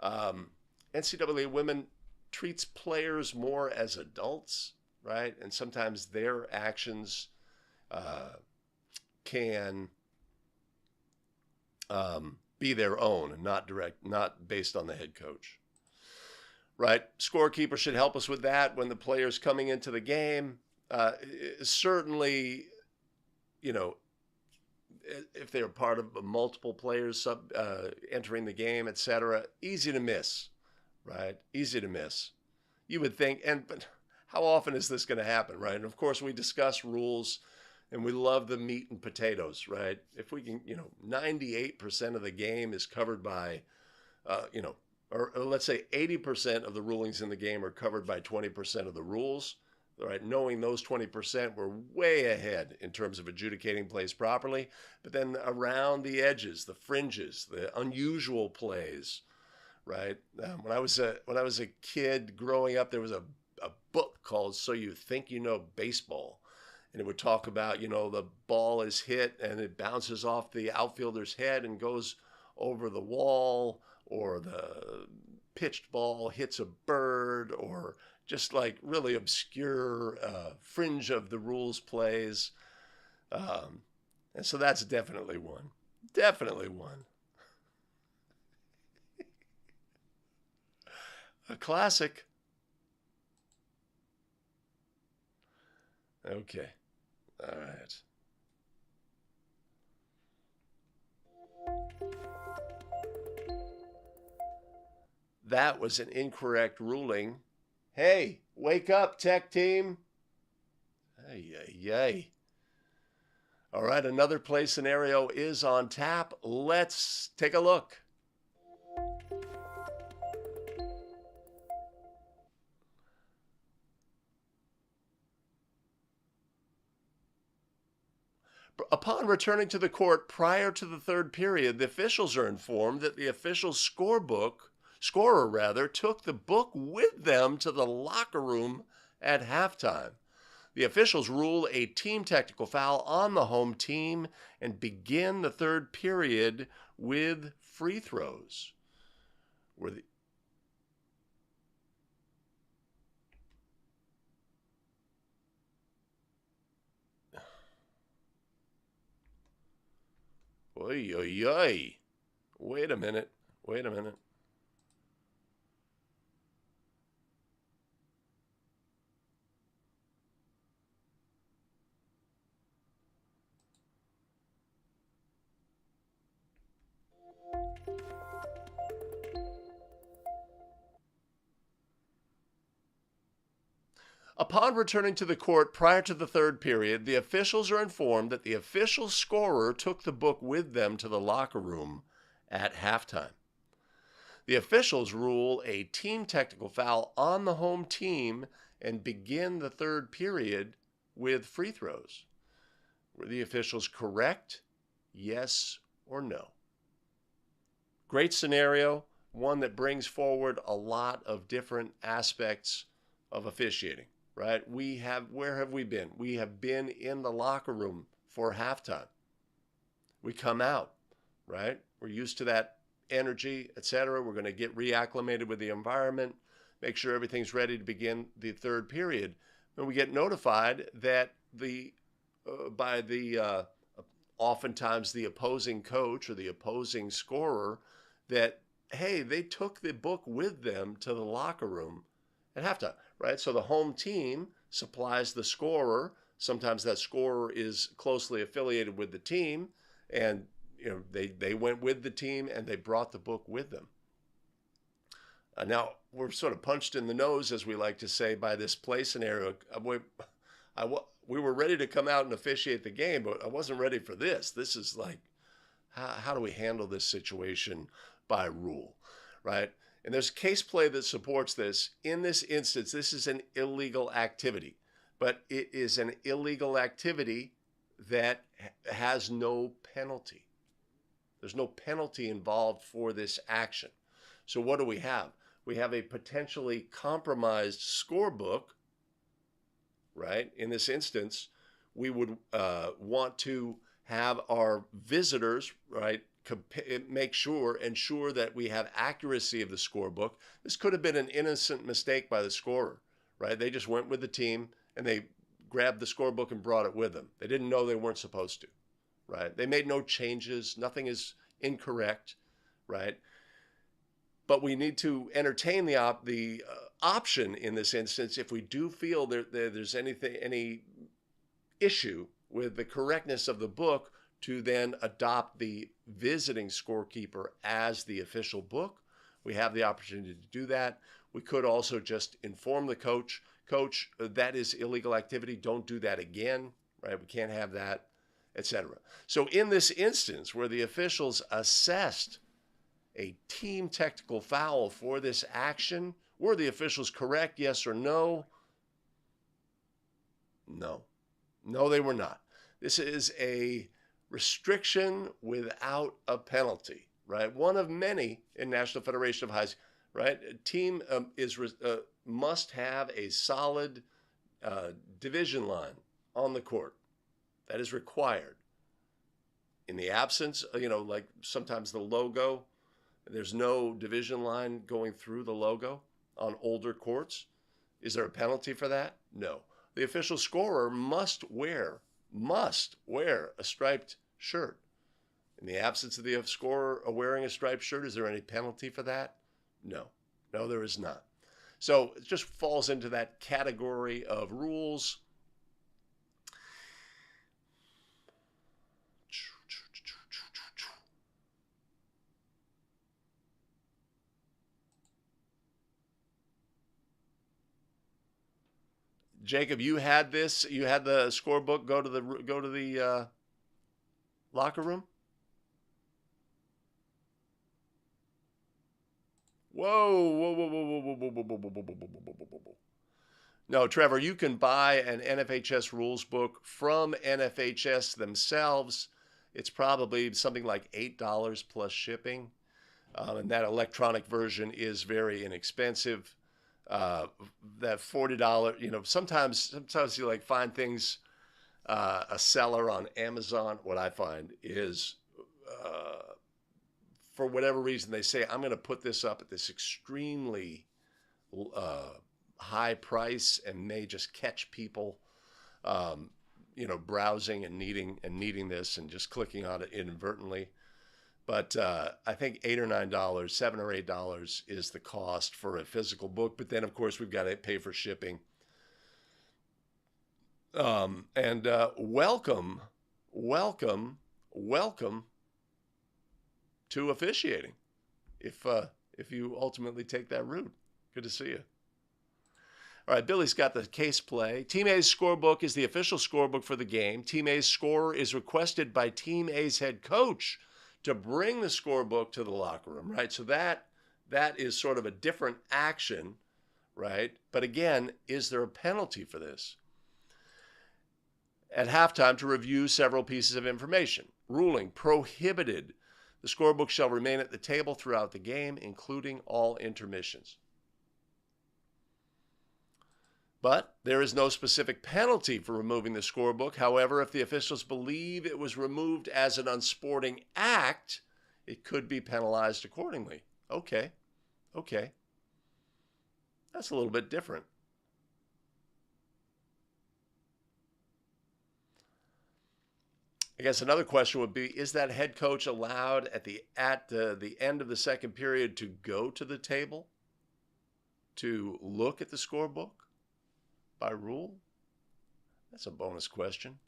NCAA women treats players more as adults, right? And sometimes their actions can be their own and not based on the head coach, right? Scorekeeper should help us with that when the player's coming into the game. Certainly, you know, if they're part of multiple players entering the game, etc., easy to miss, right? Easy to miss. You would think, but how often is this going to happen, right? And of course, we discuss rules, and we love the meat and potatoes, right? If we can, 98% of the game is covered by, or let's say 80% of the rulings in the game are covered by 20% of the rules. Right, knowing those 20%, we're way ahead in terms of adjudicating plays properly. But then around the edges, the fringes, the unusual plays, right? When I was a kid growing up, there was a book called "So You Think You Know Baseball," and it would talk about, the ball is hit and it bounces off the outfielder's head and goes over the wall, or the pitched ball hits a bird, or just like really obscure fringe of the rules plays. And so that's definitely one. Definitely one. A classic. Okay. All right. That was an incorrect ruling. Hey, wake up, tech team. Ay. All right, another play scenario is on tap. Let's take a look. Upon returning to the court prior to the third period, the officials are informed that the official scorer took the book with them to the locker room at halftime. The officials rule a team technical foul on the home team and begin the third period with free throws. Oy. Wait a minute. Upon returning to the court prior to the third period, the officials are informed that the official scorer took the book with them to the locker room at halftime. The officials rule a team technical foul on the home team and begin the third period with free throws. Were the officials correct? Yes or no? Great scenario, one that brings forward a lot of different aspects of officiating. Right? Where have we been? We have been in the locker room for halftime. We come out, right? We're used to that energy, etc. We're going to get reacclimated with the environment, make sure everything's ready to begin the third period. And we get notified that oftentimes the opposing coach or the opposing scorer, that, hey, they took the book with them to the locker room at halftime, right? So the home team supplies the scorer. Sometimes that scorer is closely affiliated with the team, and they went with the team and they brought the book with them. Now, we're sort of punched in the nose, as we like to say, by this play scenario. We were ready to come out and officiate the game, but I wasn't ready for this. This is like, how do we handle this situation by rule, right? And there's case play that supports this. In this instance, this is an illegal activity, but it is an illegal activity that has no penalty. There's no penalty involved for this action. So what do we have? We have a potentially compromised scorebook, right? In this instance, we would want to have our visitors, right, ensure that we have accuracy of the scorebook. This could have been an innocent mistake by the scorer, right? They just went with the team and they grabbed the scorebook and brought it with them. They didn't know they weren't supposed to, right? They made no changes. Nothing is incorrect, right? But we need to entertain the option in this instance if we do feel there's any issue with the correctness of the book, to then adopt the visiting scorekeeper as the official book. We have the opportunity to do that. We could also just inform the coach, that is illegal activity. Don't do that again, right? We can't have that, etc. So in this instance where the officials assessed a team technical foul for this action, were the officials correct, yes or no? No. No, they were not. This is a restriction without a penalty, right? One of many in National Federation of High School, right? A team must have a solid division line on the court. That is required. In the absence, like sometimes the logo, there's no division line going through the logo on older courts. Is there a penalty for that? No. The official scorer must wear a striped shirt. In the absence of the scorer wearing a striped shirt, is there any penalty for that? No. No, there is not. So it just falls into that category of rules. Jacob, you had this. You had the scorebook. Go to the locker room. Whoa, whoa, whoa, whoa, whoa, whoa, whoa, whoa, whoa, whoa, whoa, whoa, whoa. No, Trevor, you can buy an NFHS rules book from NFHS themselves. It's probably something like $8 plus shipping, and that electronic version is very inexpensive. That $40, sometimes you like find things, a seller on Amazon. What I find is, for whatever reason, they say, I'm going to put this up at this extremely high price, and may just catch people, browsing and needing this and just clicking on it inadvertently. But I think $8 or $9, $7 or $8 is the cost for a physical book. But then, of course, we've got to pay for shipping. And welcome to officiating, if you ultimately take that route. Good to see you. All right, Billy's got the case play. Team A's scorebook is the official scorebook for the game. Team A's scorer is requested by Team A's head coach to bring the scorebook to the locker room, right? So that is sort of a different action, right? But again, is there a penalty for this? At halftime, to review several pieces of information. Ruling: prohibited. The scorebook shall remain at the table throughout the game, including all intermissions. But there is no specific penalty for removing the scorebook. However, if the officials believe it was removed as an unsporting act, it could be penalized accordingly. Okay. That's a little bit different. I guess another question would be, is that head coach allowed at the end of the second period to go to the table to look at the scorebook by rule? That's a bonus question.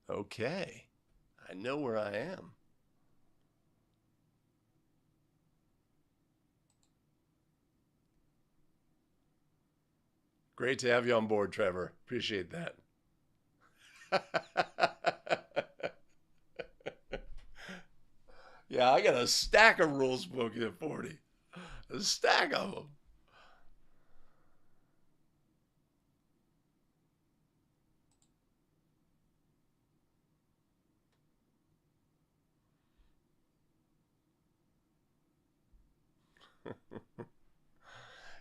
Okay, I know where I am. Great to have you on board, Trevor. Appreciate that. Yeah, I got a stack of rules book at 40. A stack of them.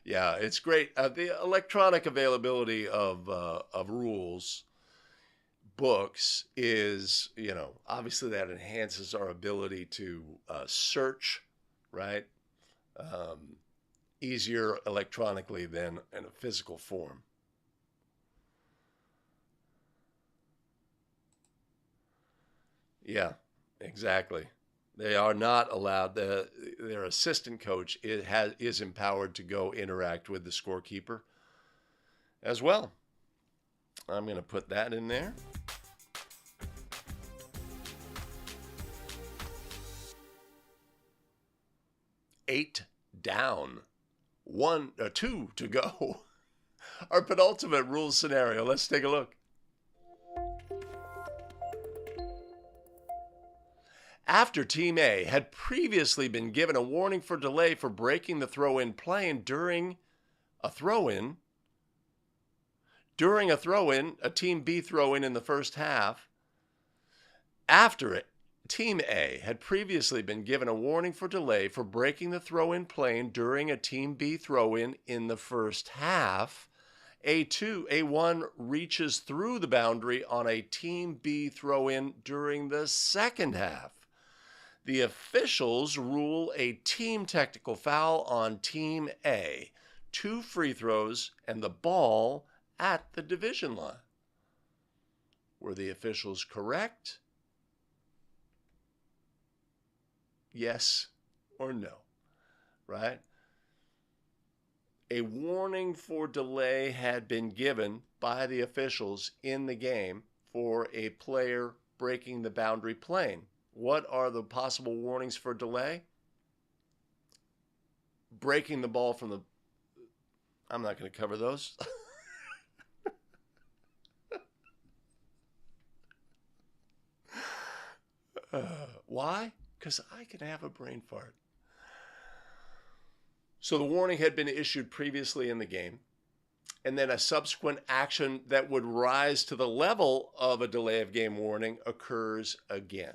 Yeah, it's great. The electronic availability of rules books is, obviously that enhances our ability to search, right? Um, Easier electronically than in a physical form. Yeah, exactly. They are not allowed. Their assistant coach is empowered to go interact with the scorekeeper as well. I'm going to put that in there. Eight down, two to go. Our penultimate rules scenario. Let's take a look. After Team A had previously been given a warning for delay for breaking the throw-in plane during a throw-in, a Team B throw-in in the first half, after it, Team A had previously been given a warning for delay for breaking the throw-in plane during a Team B throw-in in the first half, A1 reaches through the boundary on a Team B throw-in during the second half. The officials rule a team technical foul on Team A, 2 free throws, and the ball at the division line. Were the officials correct? Yes or no, right? A warning for delay had been given by the officials in the game for a player breaking the boundary plane. What are the possible warnings for delay? Breaking the ball from the... I'm not going to cover those. Why? Because I can have a brain fart. So the warning had been issued previously in the game, and then a subsequent action that would rise to the level of a delay of game warning occurs again,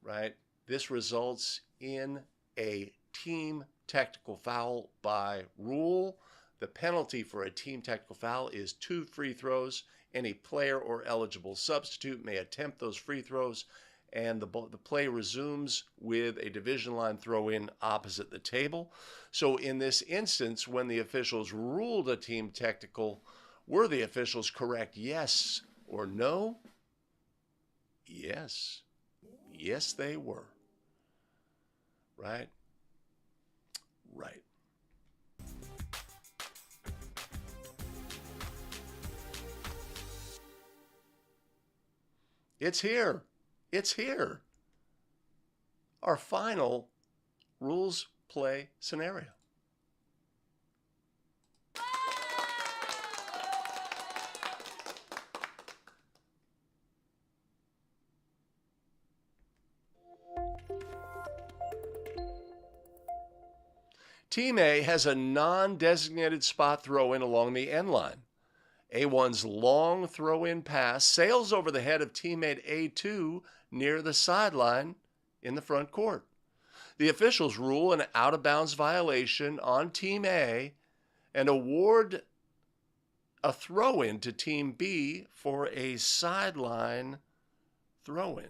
right? This results in a team technical foul by rule. The penalty for a team technical foul is 2 free throws. Any player or eligible substitute may attempt those free throws, and the play resumes with a division line throw-in opposite the table. So in this instance, when the officials ruled a team technical, were the officials correct, yes or no? Yes. Yes, they were. Right? Right. It's here. It's here. Our final rules play scenario. Team A has a non-designated spot throw-in along the end line. A1's long throw-in pass sails over the head of teammate A2 near the sideline in the front court. The officials rule an out-of-bounds violation on Team A and award a throw-in to Team B for a sideline throw-in.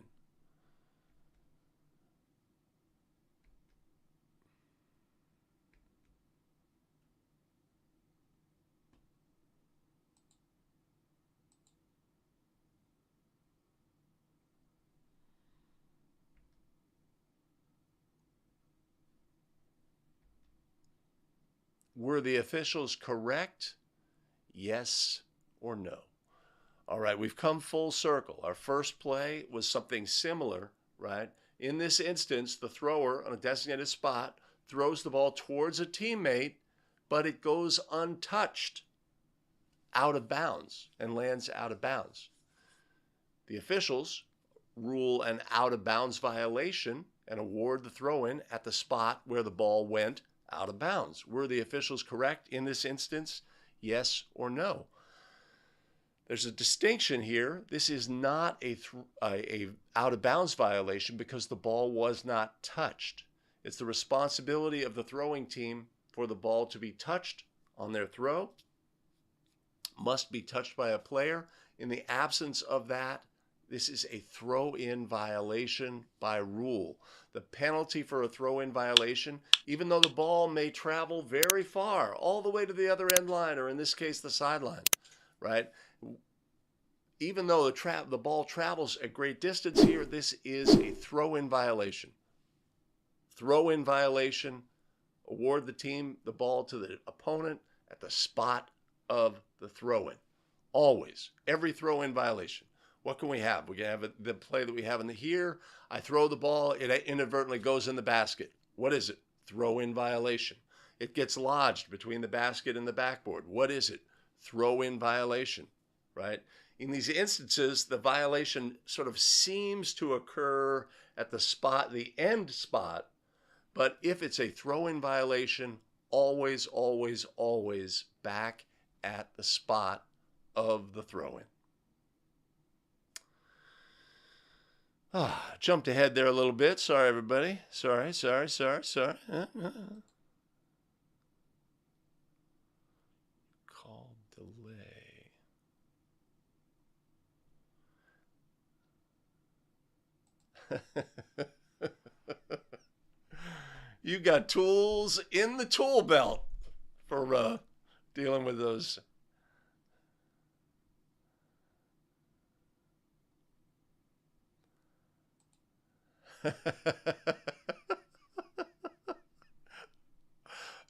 Were the officials correct? Yes or no? All right, we've come full circle. Our first play was something similar, right? In this instance, the thrower on a designated spot throws the ball towards a teammate, but it goes untouched, out of bounds, and lands out of bounds. The officials rule an out of bounds violation and award the throw-in at the spot where the ball went out of bounds. Were the officials correct in this instance? Yes or no? There's a distinction here. This is not a out of bounds violation because the ball was not touched. It's the responsibility of the throwing team for the ball to be touched on their throw must be touched by a player. In the absence of that, this is a throw-in violation by rule. The penalty for a throw-in violation, even though the ball may travel very far, all the way to the other end line, or in this case, the sideline, right? Even though the ball travels a great distance here, this is a throw-in violation. Throw-in violation, award the ball to the opponent at the spot of the throw-in. Always. Every throw-in violation. What can we have? We can have the play that we have in here. I throw the ball, it inadvertently goes in the basket. What is it? Throw-in violation. It gets lodged between the basket and the backboard. What is it? Throw-in violation, right? In these instances, the violation sort of seems to occur at the end spot, but if it's a throw-in violation, always, always, always back at the spot of the throw-in. Jumped ahead there a little bit. Sorry, everybody. Sorry. Call delay. You got tools in the tool belt for dealing with those.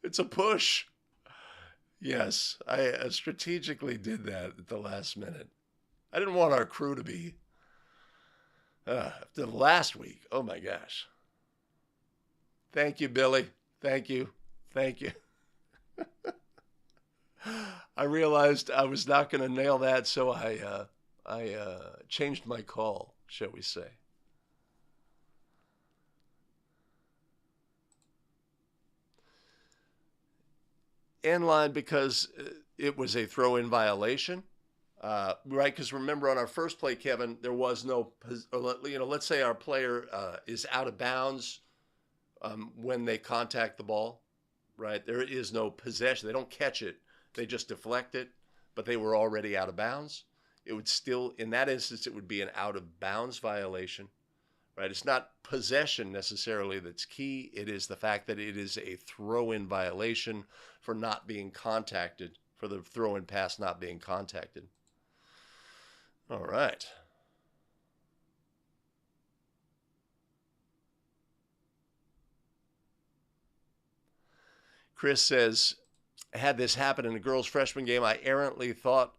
It's a push. Yes, I strategically did that at the last minute. I didn't want our crew to be after last week. Oh my gosh. Thank you, Billy. Thank you. I realized I was not going to nail that, so I changed my call, shall we say. End line because it was a throw-in violation, right? Because remember on our first play, Kevin, there was no, let's say our player is out of bounds when they contact the ball, right? There is no possession. They don't catch it. They just deflect it, but they were already out of bounds. It would still, in that instance, it would be an out of bounds violation, right? It's not possession necessarily that's key. It is the fact that it is a throw-in violation for not being contacted, for the throw-in pass not being contacted. All right. Chris says, had this happen in a girls' freshman game, I errantly thought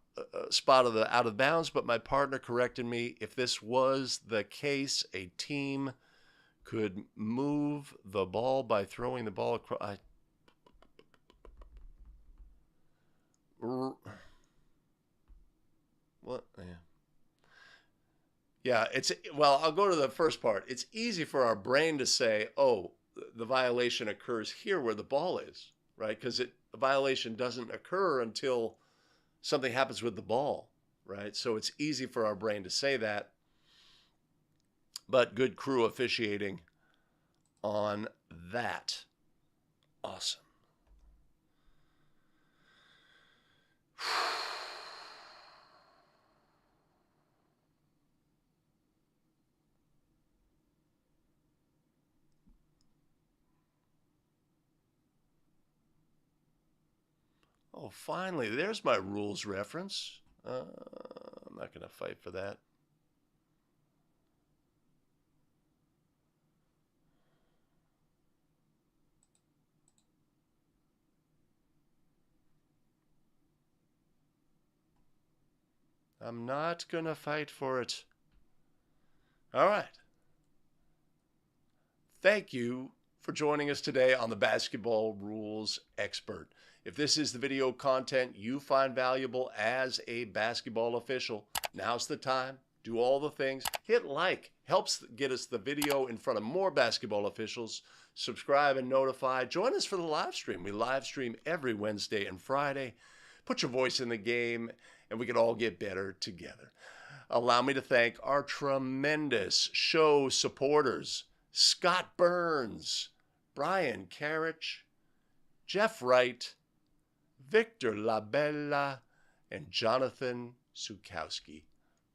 spot of the out of bounds, but my partner corrected me. If this was the case, a team could move the ball by throwing the ball across. What? Yeah, well, I'll go to the first part. It's easy for our brain to say, oh, the violation occurs here where the ball is, right? Because the violation doesn't occur until something happens with the ball, right? So it's easy for our brain to say that, but good crew officiating on that. Awesome. Oh, finally, there's my rules reference. I'm not going to fight for that. I'm not going to fight for it. All right. Thank you for joining us today on the Basketball Rules Expert. If this is the video content you find valuable as a basketball official, now's the time. Do all the things. Hit like. Helps get us the video in front of more basketball officials. Subscribe and notify. Join us for the live stream. We live stream every Wednesday and Friday. Put your voice in the game, and we can all get better together. Allow me to thank our tremendous show supporters: Scott Burns, Brian Carriage, Jeff Wright, Victor Labella, and Jonathan Sukowski.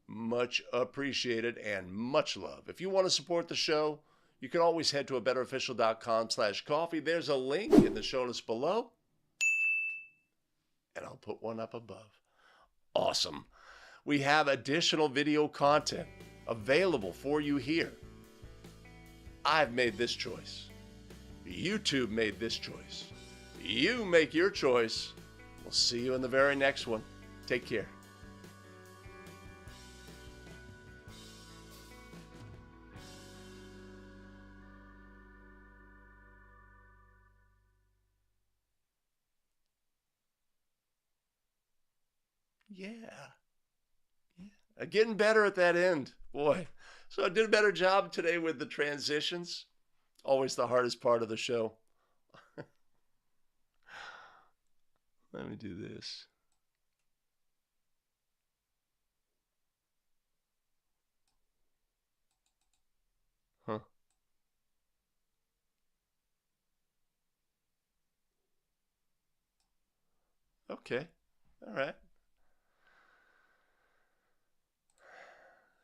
Much appreciated and much love. If you want to support the show, you can always head to abetterofficial.com/coffee. There's a link in the show notes below, and I'll put one up above. Awesome. We have additional video content available for you here. I've made this choice. YouTube made this choice. You make your choice. We'll see you in the very next one. Take care. Yeah. Getting better at that end. Boy. So I did a better job today with the transitions. Always the hardest part of the show. Let me do this. Huh. Okay. All right.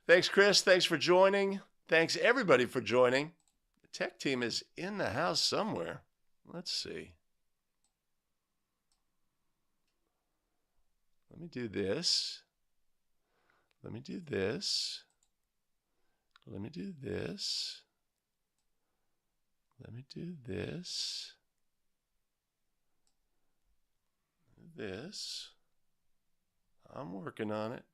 Thanks, Chris. Thanks for joining. Thanks, everybody, for joining. The tech team is in the house somewhere. Let's see. Let me do this. Let me do this. Let me do this. Let me do this. This. I'm working on it.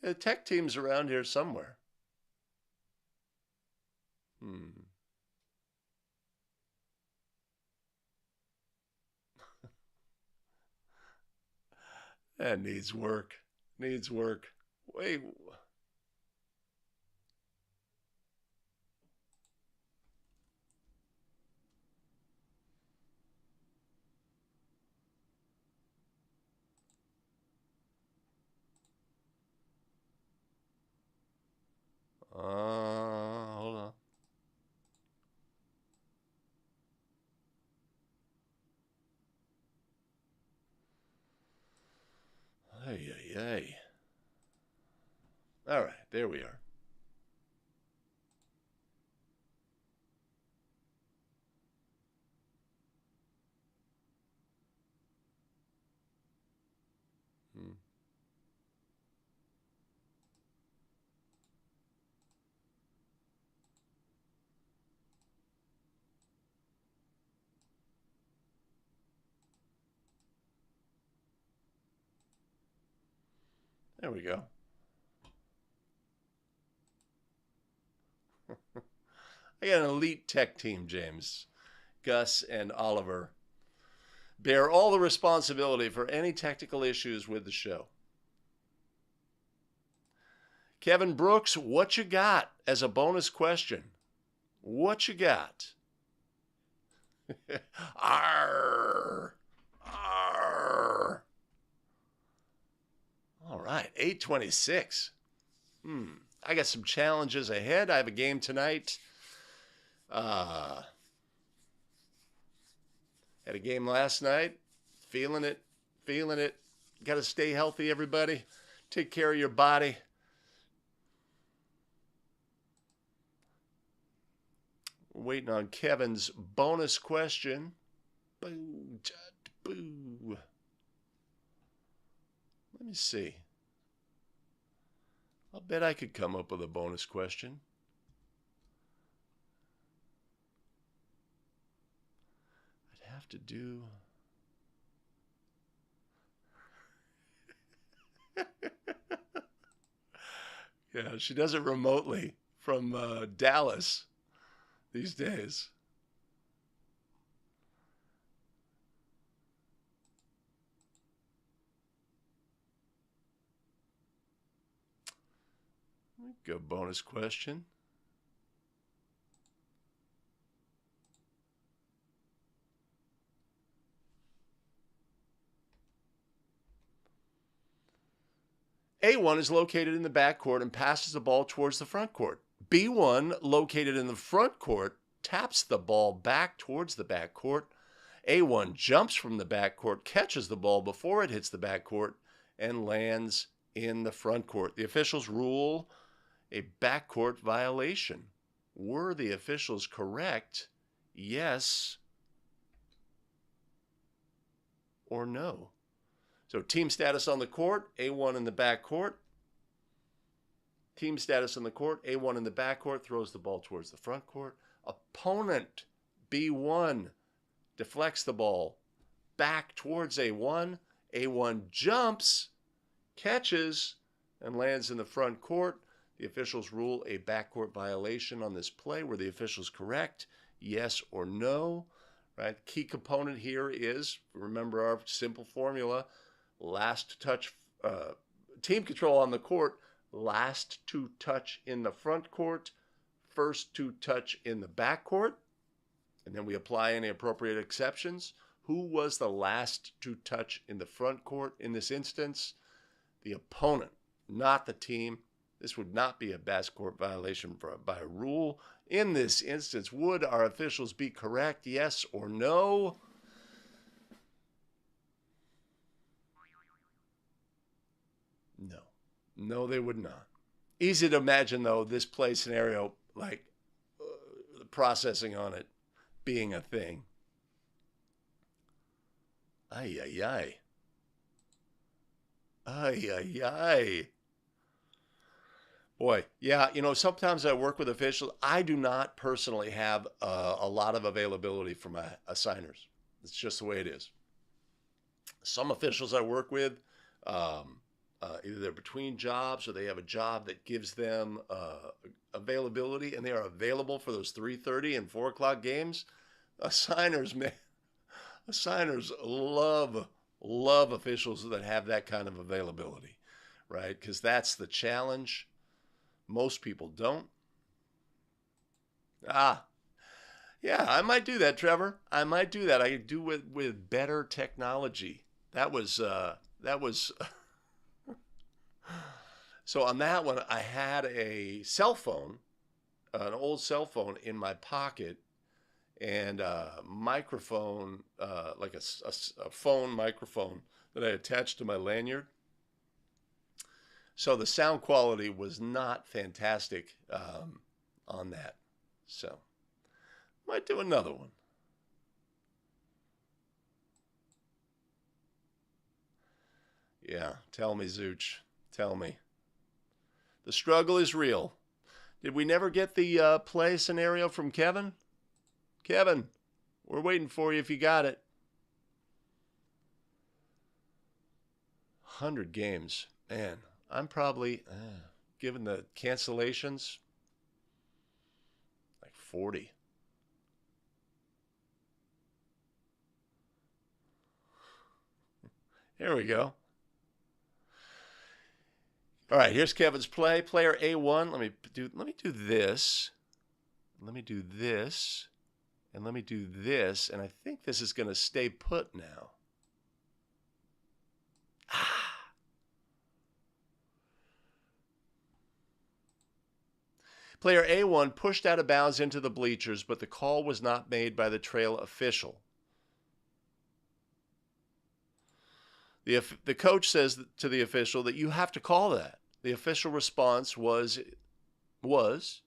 Yeah, the tech team's around here somewhere. That needs work. Needs work. Wait. Hold on. Ay, ay, ay. All right, there we are. There we go. I got an elite tech team, James. Gus and Oliver bear all the responsibility for any technical issues with the show. Kevin Brooks, what you got as a bonus question? What you got? Arr! Arr! All right, 8:26. I got some challenges ahead. I have a game tonight. Had a game last night. Feeling it. Got to stay healthy, everybody. Take care of your body. We're waiting on Kevin's bonus question. Boo, Judd, boo. Let me see. I'll bet I could come up with a bonus question. I'd have to do... Yeah, she does it remotely from Dallas these days. Go bonus question. A1 is located in the backcourt and passes the ball towards the front court. B1, located in the front court, taps the ball back towards the backcourt. A1 jumps from the backcourt, catches the ball before it hits the backcourt, and lands in the front court. The officials rule a backcourt violation. Were the officials correct? Yes or no? So team status on the court, A1 in the backcourt. Team status on the court, A1 in the backcourt, throws the ball towards the front court. Opponent, B1, deflects the ball back towards A1. A1 jumps, catches, and lands in the front court. The officials rule a backcourt violation on this play. Were the officials correct? Yes or no? Right? Key component here is, remember our simple formula, last touch, team control on the court, last to touch in the front court, first to touch in the back court, and then we apply any appropriate exceptions. Who was the last to touch in the front court in this instance? The opponent, not the team. This would not be a backcourt violation by a rule. In this instance, would our officials be correct? Yes or no? No. No, they would not. Easy to imagine, though, this play scenario, like the processing on it being a thing. Ay, ay, ay. Ay, ay, ay. Boy, yeah, sometimes I work with officials. I do not personally have a lot of availability for my assigners. It's just the way it is. Some officials I work with, either they're between jobs or they have a job that gives them availability, and they are available for those 3:30 and 4 o'clock games. Assigners, man, assigners love officials that have that kind of availability, right? Because that's the challenge. Most people don't. Yeah, I might do that, Trevor. I might do that. I could do with better technology. That was So on that one, I had a cell phone, an old cell phone in my pocket, and a microphone, like a phone microphone that I attached to my lanyard. So the sound quality was not fantastic on that. So might do another one. Yeah, tell me, Zooch. Tell me. The struggle is real. Did we never get the play scenario from Kevin? Kevin, we're waiting for you if you got it. 100 games. Man, I'm probably, given the cancellations, like 40. Here we go. All right, here's Kevin's play. Player A1. Let me do this. Let me do this. And let me do this. And I think this is going to stay put now. Player A1 pushed out of bounds into the bleachers, but the call was not made by the trail official. The coach says to the official that you have to call that. The official response was. The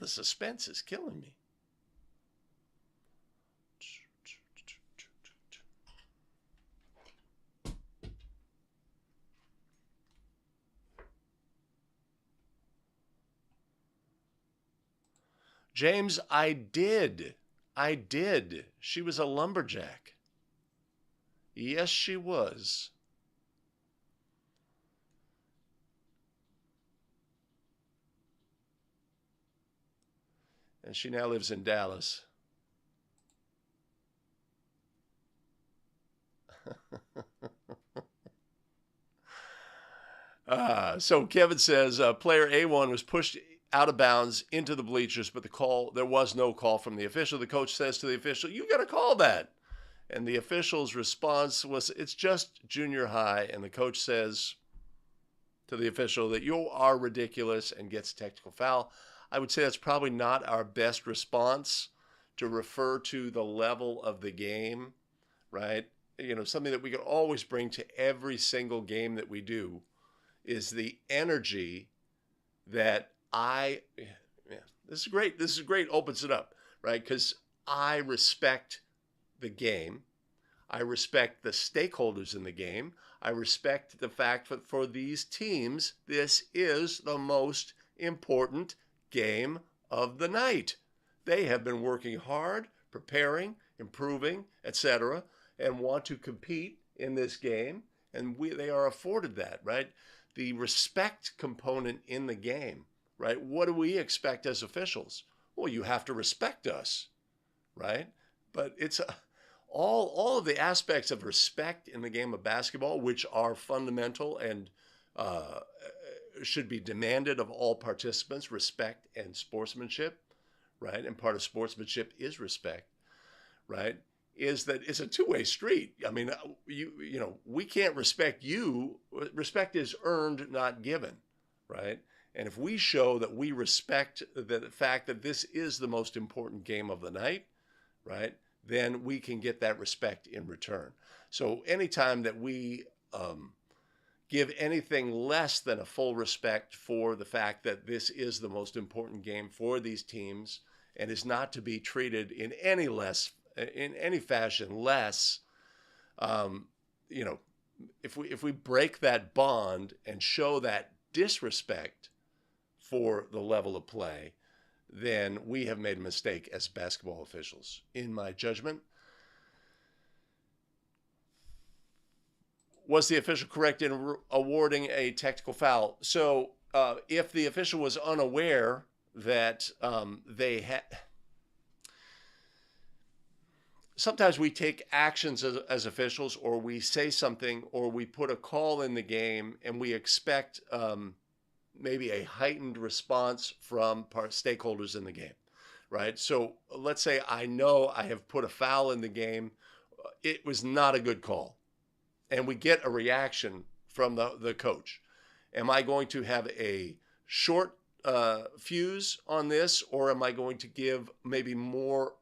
suspense is killing me. James, I did. She was a lumberjack. Yes, she was. And she now lives in Dallas. So Kevin says player A1 was pushed out of bounds into the bleachers, but there was no call from the official. The coach says to the official, you got to call that. And the official's response was, it's just junior high. And the coach says to the official that you are ridiculous and gets a technical foul. I would say that's probably not our best response to refer to the level of the game, right? You know, something that we can always bring to every single game that we do is the energy that this is great. This is great. Opens it up, right? Because I respect the game. I respect the stakeholders in the game. I respect the fact that for these teams, this is the most important game of the night. They have been working hard, preparing, improving, etc., and want to compete in this game, and they are afforded that, right? The respect component in the game, right? What do we expect as officials? Well, you have to respect us, right? But it's all of the aspects of respect in the game of basketball, which are fundamental and should be demanded of all participants, respect and sportsmanship, right? And part of sportsmanship is respect, right? Is that it's a two-way street. I mean, you know, we can't respect you. Respect is earned, not given, right? And if we show that we respect the fact that this is the most important game of the night, right, then we can get that respect in return. So anytime that we give anything less than a full respect for the fact that this is the most important game for these teams and is not to be treated in any fashion less, you know, if we break that bond and show that disrespect for the level of play, then we have made a mistake as basketball officials, in my judgment. Was the official correct in awarding a technical foul? So if the official was unaware that they had... Sometimes we take actions as officials, or we say something, or we put a call in the game, and we expect maybe a heightened response from stakeholders in the game, right? So let's say I know I have put a foul in the game. It was not a good call. And we get a reaction from the coach. Am I going to have a short fuse on this, or am I going to give maybe more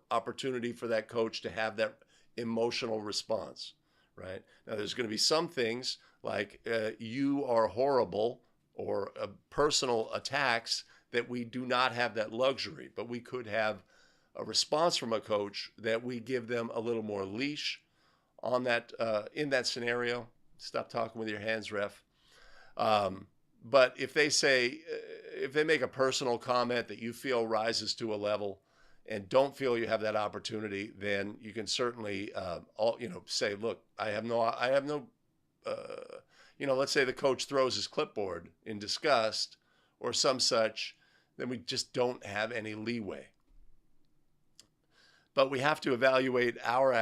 opportunity for that coach to have that emotional response, right? Now, there's going to be some things like you are horrible or personal attacks that we do not have that luxury, but we could have a response from a coach that we give them a little more leash on that in that scenario. Stop talking with your hands, ref. But if they say, if they make a personal comment that you feel rises to a level and don't feel you have that opportunity, then you can certainly, say, look, I have no, let's say the coach throws his clipboard in disgust or some such, then we just don't have any leeway. But we have to evaluate our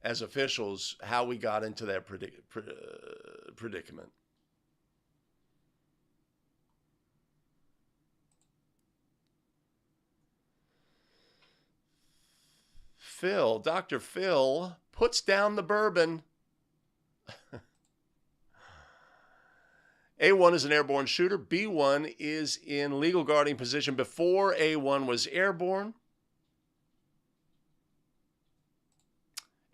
as officials, how we got into that predicament. Dr. Phil puts down the bourbon. A1 is an airborne shooter. B1 is in legal guarding position before A1 was airborne.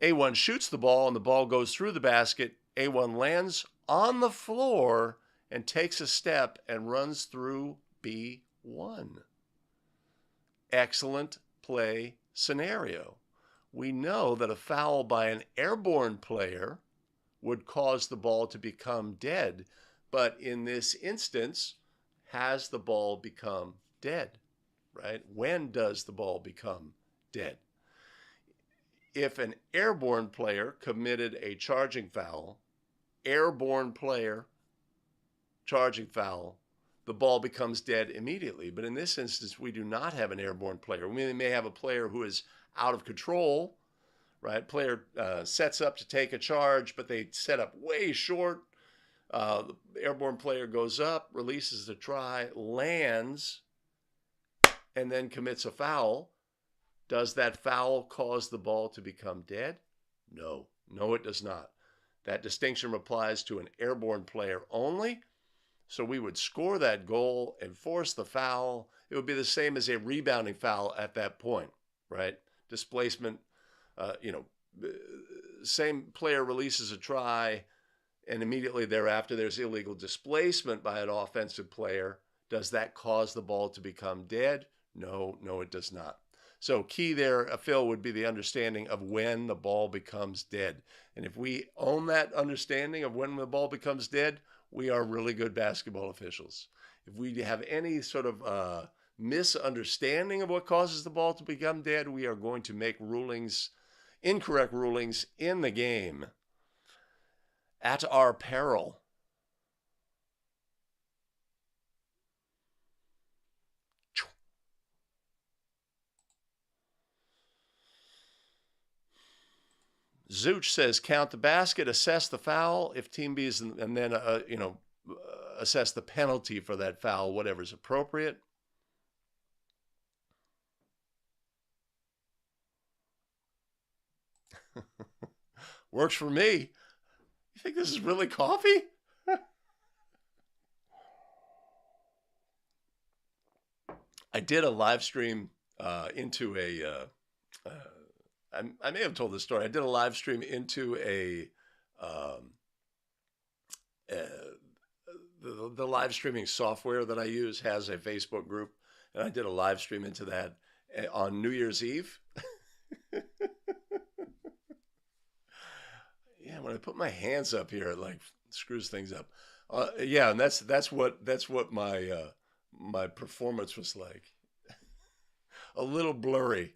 A1 shoots the ball and the ball goes through the basket. A1 lands on the floor and takes a step and runs through B1. Excellent play scenario. We know that a foul by an airborne player would cause the ball to become dead. But in this instance, has the ball become dead, right? When does the ball become dead? If an airborne player committed a charging foul, airborne player, charging foul, the ball becomes dead immediately. But in this instance, we do not have an airborne player. We may have a player who is out of control, right? Player sets up to take a charge, but they set up way short. The airborne player goes up, releases the try, lands, and then commits a foul. Does that foul cause the ball to become dead? No. No, it does not. That distinction applies to an airborne player only. So we would score that goal and force the foul. It would be the same as a rebounding foul at that point, right? Displacement, same player releases a try, and immediately thereafter there's illegal displacement by an offensive player. Does that cause the ball to become dead? No, it does not. So key there, Phil, would be the understanding of when the ball becomes dead. And if we own that understanding of when the ball becomes dead, we are really good basketball officials. If we have any sort of misunderstanding of what causes the ball to become dead, we are going to make incorrect rulings in the game at our peril. Zooch says, count the basket, assess the foul if team B is, and then, assess the penalty for that foul, whatever's appropriate. Works for me. You think this is really coffee? I did a live stream into a... I may have told this story. I did a live stream into the live streaming software that I use has a Facebook group, and I did a live stream into that on New Year's Eve. Yeah, when I put my hands up here, it like screws things up. And that's what my performance was like. A little blurry.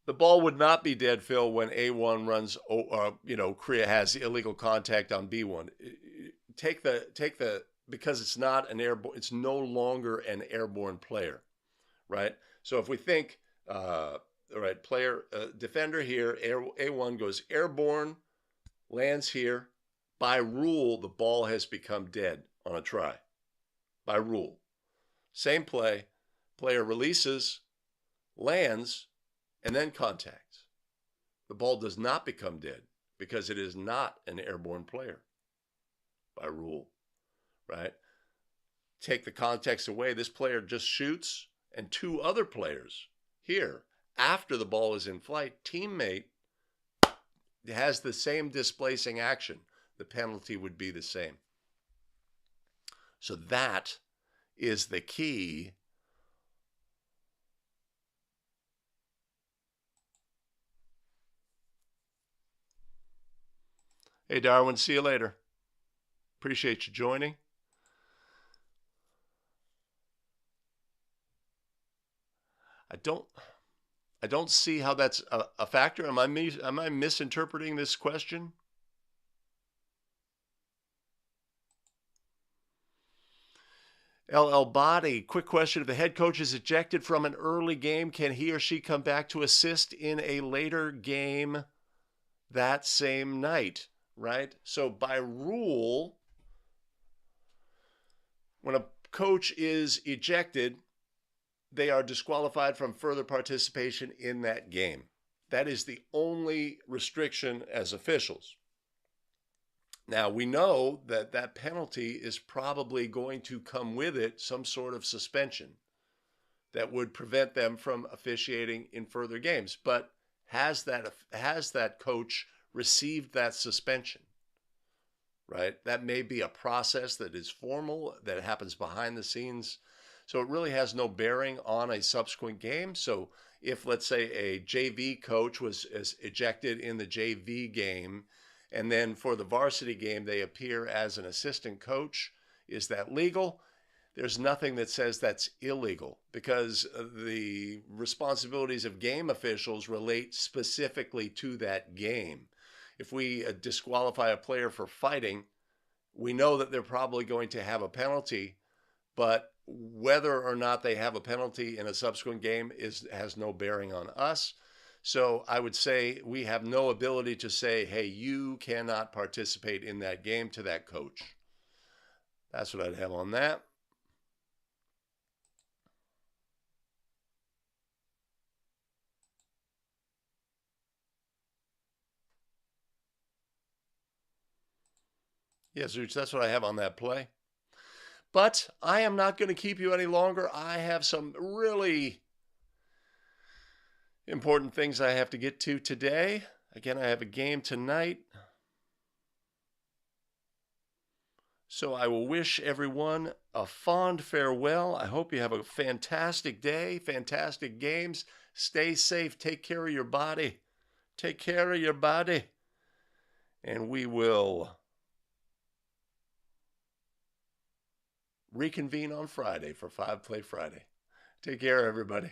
The ball would not be dead, Phil, when A1 runs, has illegal contact on B1. Take the because it's not an airborne. It's no longer an airborne player, right? So if we think, defender here, A1 goes airborne, lands here. By rule, the ball has become dead on a try. By rule, same play, player releases, lands, and then contacts. The ball does not become dead because it is not an airborne player by rule, right? Take the context away. This player just shoots, and two other players here, after the ball is in flight, teammate has the same displacing action. The penalty would be the same. So that is the key. Hey, Darwin, see you later. Appreciate you joining. I don't see how that's a factor. Am I misinterpreting this question? LL Body, quick question. If the head coach is ejected from an early game, can he or she come back to assist in a later game that same night, right? So by rule, when a coach is ejected, they are disqualified from further participation in that game. That is the only restriction as officials. Now, we know that that penalty is probably going to come with it some sort of suspension that would prevent them from officiating in further games. But has that coach received that suspension? Right? That may be a process that is formal, that happens behind the scenes. So it really has no bearing on a subsequent game. So if, let's say, a JV coach was ejected in the JV game, and then for the varsity game, they appear as an assistant coach, is that legal? There's nothing that says that's illegal, because the responsibilities of game officials relate specifically to that game. If we disqualify a player for fighting, we know that they're probably going to have a penalty, but whether or not they have a penalty in a subsequent game has no bearing on us. So I would say we have no ability to say, hey, you cannot participate in that game to that coach. That's what I'd have on that. Yeah, Zooch, that's what I have on that play. But I am not going to keep you any longer. I have some really important things I have to get to today. Again, I have a game tonight. So I will wish everyone a fond farewell. I hope you have a fantastic day, fantastic games. Stay safe. Take care of your body. Take care of your body. And we will reconvene on Friday for 5 Play Friday. Take care, everybody.